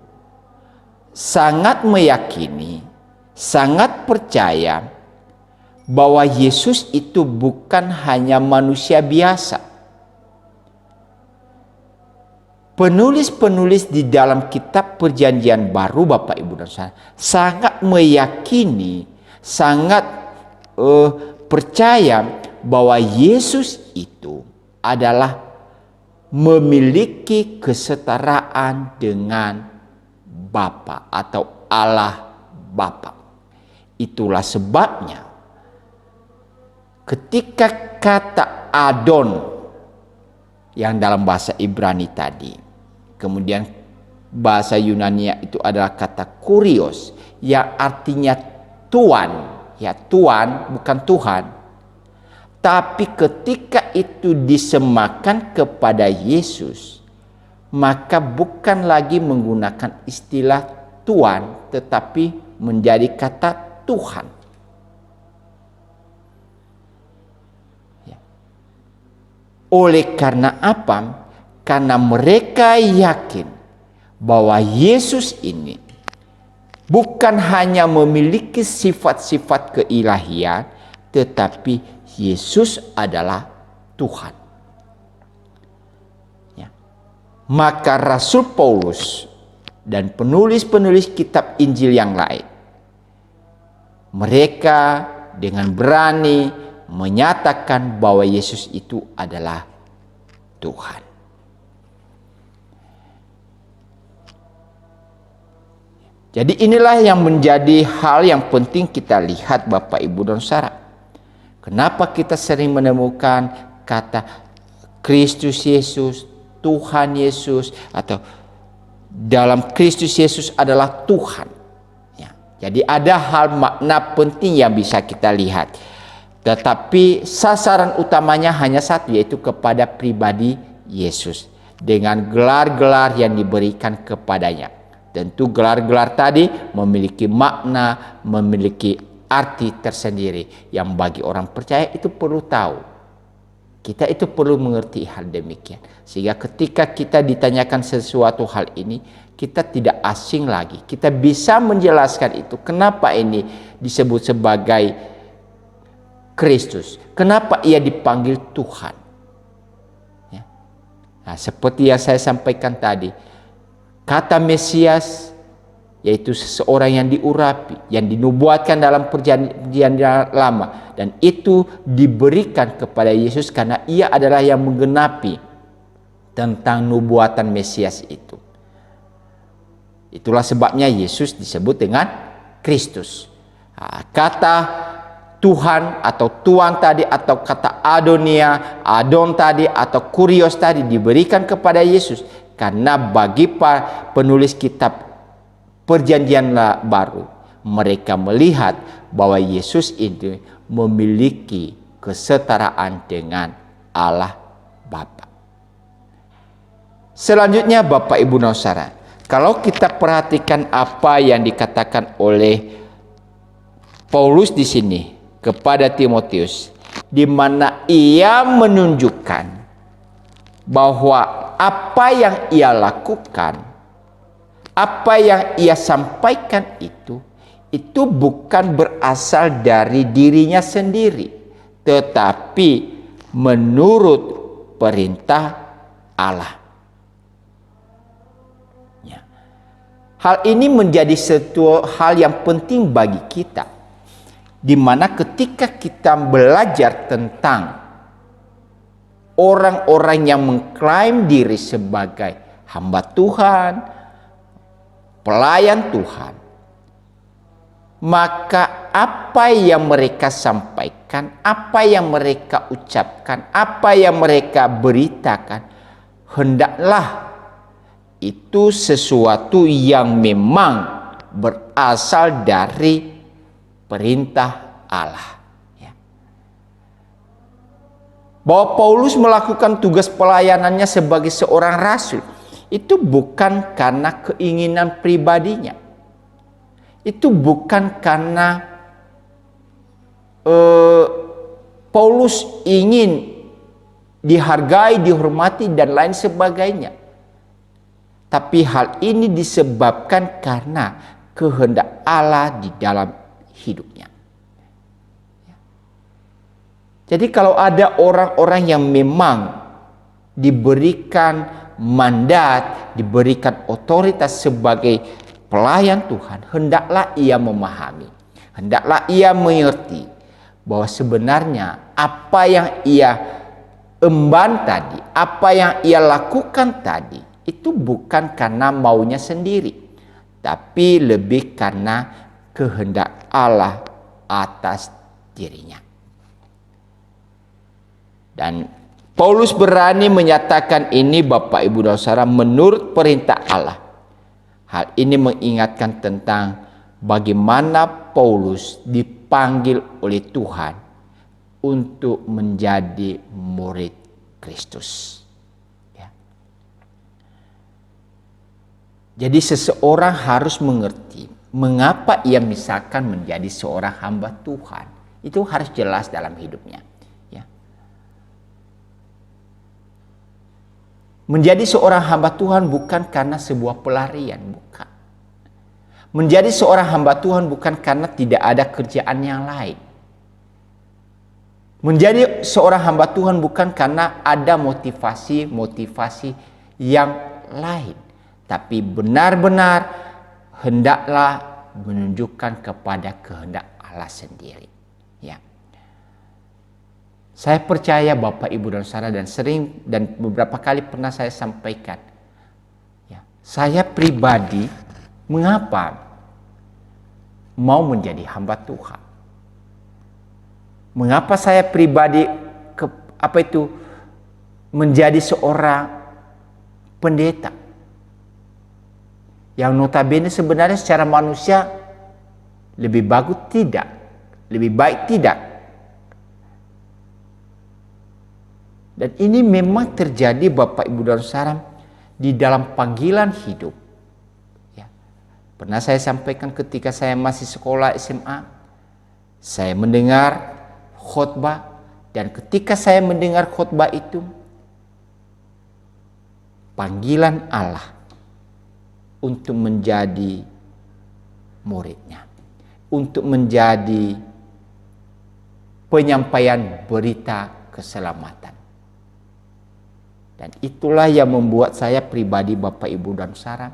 A: sangat meyakini, sangat percaya bahwa Yesus itu bukan hanya manusia biasa. Penulis-penulis di dalam kitab Perjanjian Baru, Bapak Ibu dan Saudara, sangat meyakini, sangat percaya bahwa Yesus itu adalah memiliki kesetaraan dengan Bapa atau Allah Bapa. Itulah sebabnya ketika kata Adon yang dalam bahasa Ibrani tadi, kemudian bahasa Yunania itu adalah kata kurios yang artinya Tuan, ya, Tuan bukan Tuhan. Tapi ketika itu disemakan kepada Yesus, maka bukan lagi menggunakan istilah Tuan, tetapi menjadi kata Tuhan. Ya. Oleh karena apa? Karena mereka yakin bahwa Yesus ini bukan hanya memiliki sifat-sifat keilahian, tetapi Yesus adalah Tuhan. Ya. Maka Rasul Paulus dan penulis-penulis kitab Injil yang lain, mereka dengan berani menyatakan bahwa Yesus itu adalah Tuhan. Jadi inilah yang menjadi hal yang penting kita lihat, Bapak Ibu dan Saudara. Kenapa kita sering menemukan kata Kristus Yesus, Tuhan Yesus, atau dalam Kristus Yesus adalah Tuhan. Ya, jadi ada hal makna penting yang bisa kita lihat. Tetapi sasaran utamanya hanya satu, yaitu kepada pribadi Yesus. Dengan gelar-gelar yang diberikan kepadanya. Tentu gelar-gelar tadi memiliki makna, memiliki arti tersendiri yang bagi orang percaya itu perlu tahu. Kita itu perlu mengerti hal demikian. Sehingga ketika kita ditanyakan sesuatu hal ini, kita tidak asing lagi. Kita bisa menjelaskan itu. Kenapa ini disebut sebagai Kristus? Kenapa ia dipanggil Tuhan? Ya. Nah, seperti yang saya sampaikan tadi, kata Mesias yaitu seseorang yang diurapi, yang dinubuatkan dalam perjanjian lama, dan itu diberikan kepada Yesus karena ia adalah yang menggenapi tentang nubuatan Mesias itu. Itulah sebabnya Yesus disebut dengan Kristus. Kata Tuhan atau Tuan tadi atau kata adonia, adon tadi atau kurios tadi diberikan kepada Yesus. Karena bagi penulis kitab Perjanjian Baru, mereka melihat bahwa Yesus itu memiliki kesetaraan dengan Allah Bapa. Selanjutnya Bapak Ibu Saudara, kalau kita perhatikan apa yang dikatakan oleh Paulus di sini kepada Timotius, di mana ia menunjukkan bahwa apa yang ia lakukan, apa yang ia sampaikan itu bukan berasal dari dirinya sendiri, tetapi menurut perintah Allah. Hal ini menjadi satu hal yang penting bagi kita, di mana ketika kita belajar tentang orang-orang yang mengklaim diri sebagai hamba Tuhan, pelayan Tuhan, maka apa yang mereka sampaikan, apa yang mereka ucapkan, apa yang mereka beritakan, hendaklah itu sesuatu yang memang berasal dari perintah Allah. Ya. Bahwa Paulus melakukan tugas pelayanannya sebagai seorang rasul itu bukan karena keinginan pribadinya. Itu bukan karena Paulus ingin dihargai, dihormati, dan lain sebagainya. Tapi hal ini disebabkan karena kehendak Allah di dalam hidupnya. Jadi kalau ada orang-orang yang memang diberikan mandat, diberikan otoritas sebagai pelayan Tuhan, hendaklah ia memahami, hendaklah ia mengerti bahwa sebenarnya apa yang ia emban tadi, apa yang ia lakukan tadi, itu bukan karena maunya sendiri, tapi lebih karena kehendak Allah atas dirinya. Dan Paulus berani menyatakan ini Bapak Ibu dan Saudara menurut perintah Allah. Hal ini mengingatkan tentang bagaimana Paulus dipanggil oleh Tuhan untuk menjadi murid Kristus. Jadi seseorang harus mengerti mengapa ia misalkan menjadi seorang hamba Tuhan. Itu harus jelas dalam hidupnya. Ya. Menjadi seorang hamba Tuhan bukan karena sebuah pelarian, bukan. Menjadi seorang hamba Tuhan bukan karena tidak ada kerjaan yang lain. Menjadi seorang hamba Tuhan bukan karena ada motivasi yang lain. Tapi benar-benar hendaklah menunjukkan kepada kehendak Allah sendiri. Ya. Saya percaya Bapak Ibu dan Saudara, dan sering dan beberapa kali pernah saya sampaikan. Ya, saya pribadi mengapa mau menjadi hamba Tuhan? Mengapa saya pribadi menjadi seorang pendeta? Yang notabene sebenarnya secara manusia lebih bagus tidak, lebih baik tidak. Dan ini memang terjadi Bapak Ibu dan Saudara di dalam panggilan hidup. Ya. Pernah saya sampaikan ketika saya masih sekolah SMA, saya mendengar khotbah, dan ketika saya mendengar khotbah itu, panggilan Allah untuk menjadi muridnya, untuk menjadi penyampaian berita keselamatan. Dan itulah yang membuat saya pribadi Bapak Ibu dan Saudara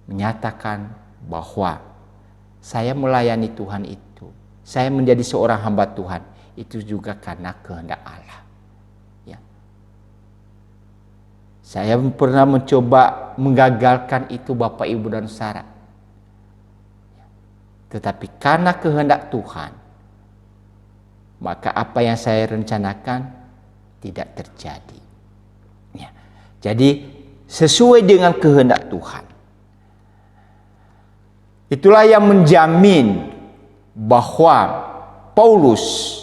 A: menyatakan bahwa saya melayani Tuhan itu, saya menjadi seorang hamba Tuhan itu juga karena kehendak Allah. Saya pernah mencoba menggagalkan itu Bapak Ibu dan Saudara. Tetapi karena kehendak Tuhan, maka apa yang saya rencanakan tidak terjadi. Ya. Jadi sesuai dengan kehendak Tuhan. Itulah yang menjamin bahwa Paulus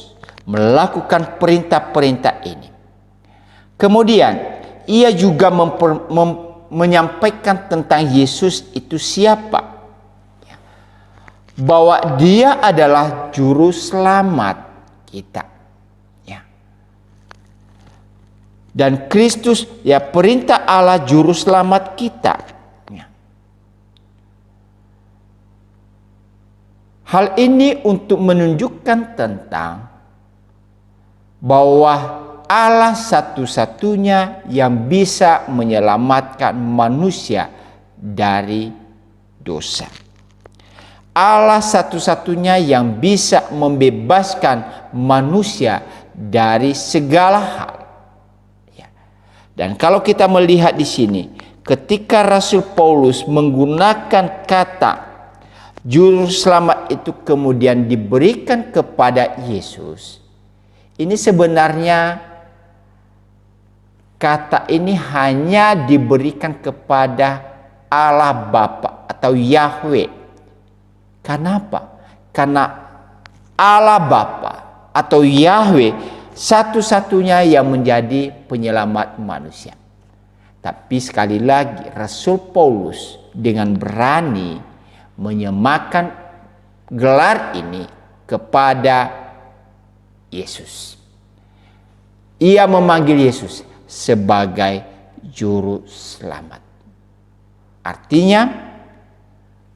A: melakukan perintah-perintah ini. Kemudian ia juga menyampaikan tentang Yesus itu siapa. Bahwa dia adalah juru selamat kita. Ya. Dan Kristus, ya, perintah Allah juru selamat kita. Ya. Hal ini untuk menunjukkan tentang bahwa Allah satu-satunya yang bisa menyelamatkan manusia dari dosa. Allah satu-satunya yang bisa membebaskan manusia dari segala hal. Ya. Dan kalau kita melihat di sini, ketika Rasul Paulus menggunakan kata juru selamat itu kemudian diberikan kepada Yesus, ini sebenarnya kata ini hanya diberikan kepada Allah Bapa atau Yahweh. Kenapa? Karena Allah Bapa atau Yahweh satu-satunya yang menjadi penyelamat manusia. Tapi sekali lagi Rasul Paulus dengan berani menyamakan gelar ini kepada Yesus. Ia memanggil Yesus sebagai juru selamat. Artinya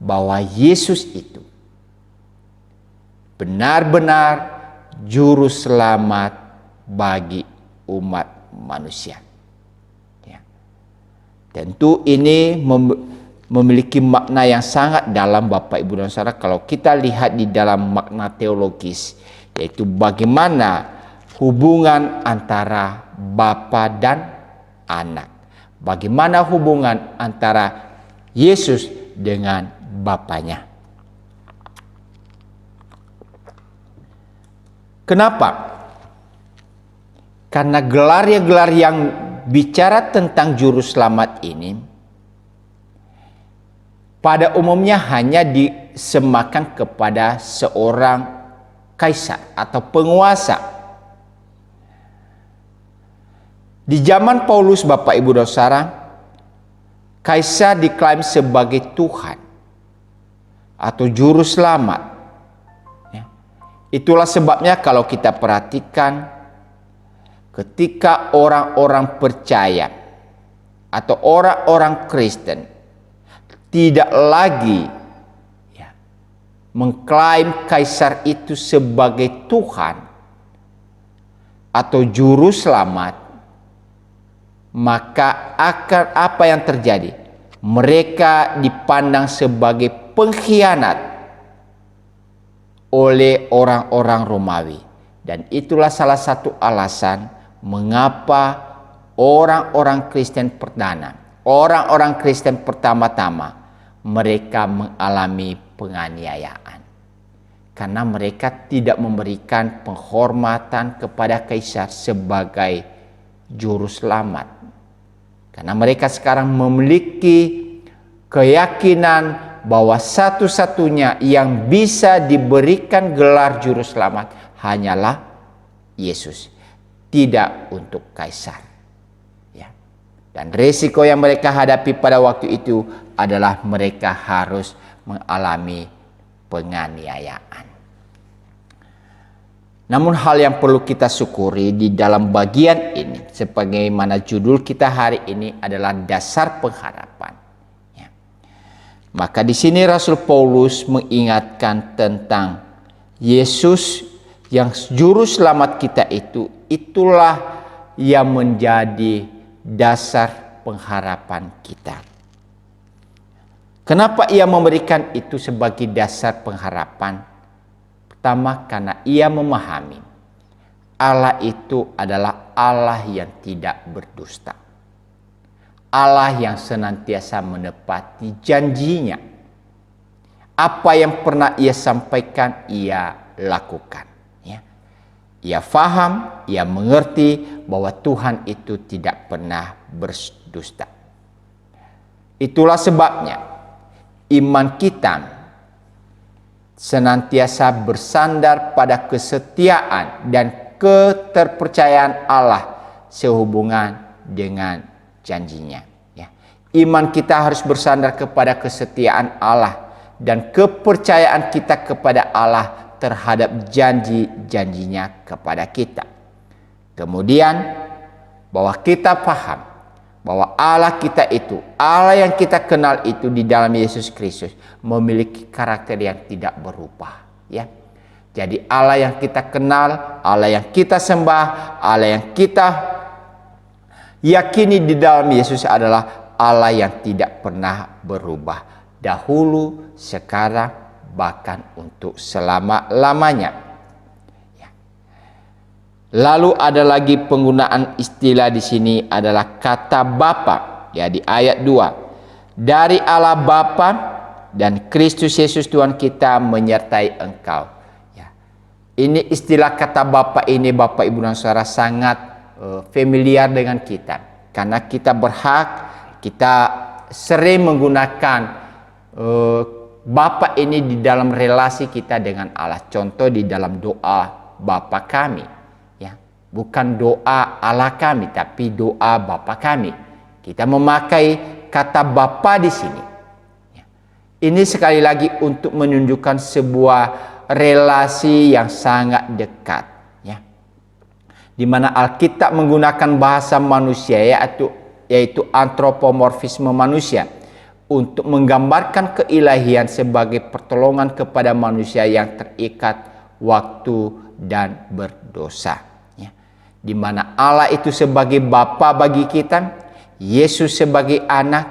A: bahwa Yesus itu benar-benar juru selamat bagi umat manusia. Ya. Tentu ini memiliki makna yang sangat dalam, Bapak Ibu dan Saudara, kalau kita lihat di dalam makna teologis, yaitu bagaimana hubungan antara Bapa dan Anak. Bagaimana hubungan antara Yesus dengan Bapanya. Kenapa? Karena gelar yang bicara tentang juru selamat ini pada umumnya hanya disemakan kepada seorang kaisar atau penguasa. Di zaman Paulus, Bapak Ibu dan Saudara, kaisar diklaim sebagai Tuhan atau juru selamat. Ya. Itulah sebabnya kalau kita perhatikan ketika orang-orang percaya atau orang-orang Kristen tidak lagi mengklaim kaisar itu sebagai Tuhan atau juru selamat, maka akan apa yang terjadi? Mereka dipandang sebagai pengkhianat oleh orang-orang Romawi. Dan itulah salah satu alasan mengapa orang-orang Kristen pertama-tama mereka mengalami penganiayaan. Karena mereka tidak memberikan penghormatan kepada kaisar sebagai juru selamat. Karena mereka sekarang memiliki keyakinan bahwa satu-satunya yang bisa diberikan gelar juru selamat hanyalah Yesus, tidak untuk kaisar. Ya. Dan risiko yang mereka hadapi pada waktu itu adalah mereka harus mengalami penganiayaan. Namun hal yang perlu kita syukuri di dalam bagian ini, sebagaimana judul kita hari ini adalah dasar pengharapan. Ya. Maka di sini Rasul Paulus mengingatkan tentang Yesus yang juru selamat kita itu, itulah yang menjadi dasar pengharapan kita. Kenapa ia memberikan itu sebagai dasar pengharapan? Pertama, karena ia memahami Allah itu adalah Allah yang tidak berdusta. Allah yang senantiasa menepati janjinya. Apa yang pernah ia sampaikan, ia lakukan. Ya. Ia faham, ia mengerti bahwa Tuhan itu tidak pernah berdusta. Itulah sebabnya iman kita senantiasa bersandar pada kesetiaan dan keterpercayaan Allah sehubungan dengan janjinya. Ya. Iman kita harus bersandar kepada kesetiaan Allah dan kepercayaan kita kepada Allah terhadap janji-janjinya kepada kita. Kemudian bahwa kita paham bahwa Allah kita itu, Allah yang kita kenal itu di dalam Yesus Kristus memiliki karakter yang tidak berubah, ya. Jadi Allah yang kita kenal, Allah yang kita sembah, Allah yang kita yakini di dalam Yesus adalah Allah yang tidak pernah berubah, dahulu, sekarang, bahkan untuk selama-lamanya. Ya. Lalu ada lagi penggunaan istilah di sini adalah kata Bapa, ya, di ayat 2. Dari Allah Bapa dan Kristus Yesus Tuhan kita menyertai engkau. Ya. Ini istilah kata Bapa ini, Bapak Ibu dan Saudara, sangat familiar dengan kita. Karena kita kita sering menggunakan Bapa ini di dalam relasi kita dengan Allah. Contoh di dalam doa Bapa kami, ya. Bukan doa Allah kami, tapi doa Bapa kami. Kita memakai kata Bapa di sini. Ya. Ini sekali lagi untuk menunjukkan sebuah relasi yang sangat dekat, ya. Di mana Alkitab menggunakan bahasa manusia, yaitu antropomorfisme manusia, untuk menggambarkan keilahian sebagai pertolongan kepada manusia yang terikat waktu dan berdosa. Ya. Di mana Allah itu sebagai Bapa bagi kita, Yesus sebagai anak,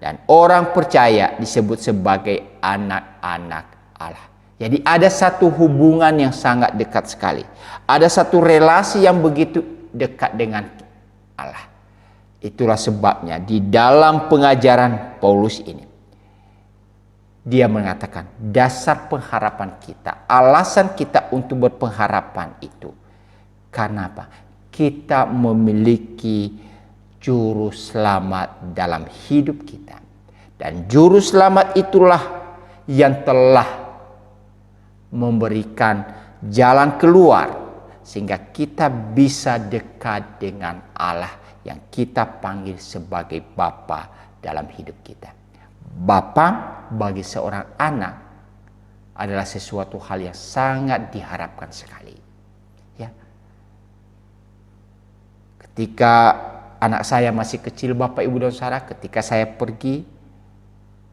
A: dan orang percaya disebut sebagai anak-anak Allah. Jadi ada satu hubungan yang sangat dekat sekali. Ada satu relasi yang begitu dekat dengan Allah. Itulah sebabnya di dalam pengajaran Paulus ini, dia mengatakan dasar pengharapan kita, alasan kita untuk berpengharapan itu. Karena apa? Kita memiliki juru selamat dalam hidup kita. Dan juru selamat itulah yang telah memberikan jalan keluar sehingga kita bisa dekat dengan Allah yang kita panggil sebagai Bapa dalam hidup kita. Bapa bagi seorang anak adalah sesuatu hal yang sangat diharapkan sekali. Ya. Ketika anak saya masih kecil, Bapak Ibu dan Saudara, ketika saya pergi,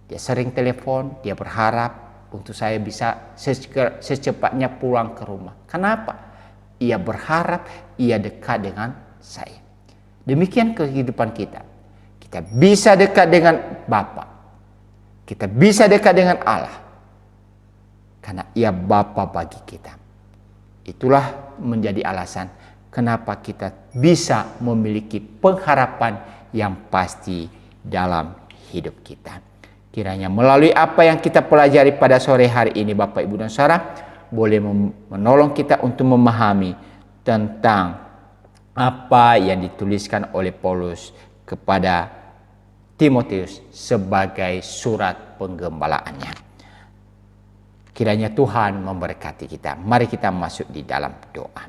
A: dia sering telepon, dia berharap untuk saya bisa secepatnya pulang ke rumah. Kenapa? Ia berharap ia dekat dengan saya. Demikian kehidupan kita. Kita bisa dekat dengan Bapa. Kita bisa dekat dengan Allah. Karena ia Bapa bagi kita. Itulah menjadi alasan kenapa kita bisa memiliki pengharapan yang pasti dalam hidup kita. Kiranya melalui apa yang kita pelajari pada sore hari ini, Bapak Ibu dan Saudara, boleh menolong kita untuk memahami tentang apa yang dituliskan oleh Paulus kepada Timotius sebagai surat penggembalaannya. Kiranya Tuhan memberkati kita. Mari kita masuk di dalam doa.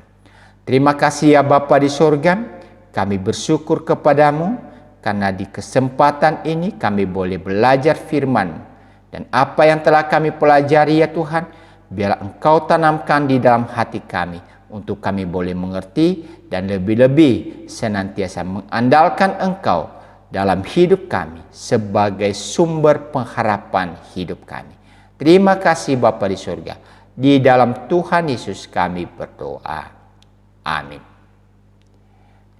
A: Terima kasih ya Bapa di surga, kami bersyukur kepadamu karena di kesempatan ini kami boleh belajar firman. Dan apa yang telah kami pelajari ya Tuhan, biarlah Engkau tanamkan di dalam hati kami untuk kami boleh mengerti dan lebih-lebih senantiasa mengandalkan Engkau dalam hidup kami sebagai sumber pengharapan hidup kami. Terima kasih Bapa di surga. Di dalam Tuhan Yesus kami berdoa. Amin.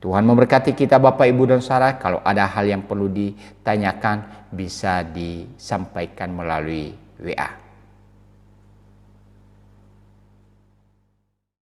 A: Tuhan memberkati kita Bapak Ibu dan Saudara. Kalau ada hal yang perlu ditanyakan bisa disampaikan melalui WA.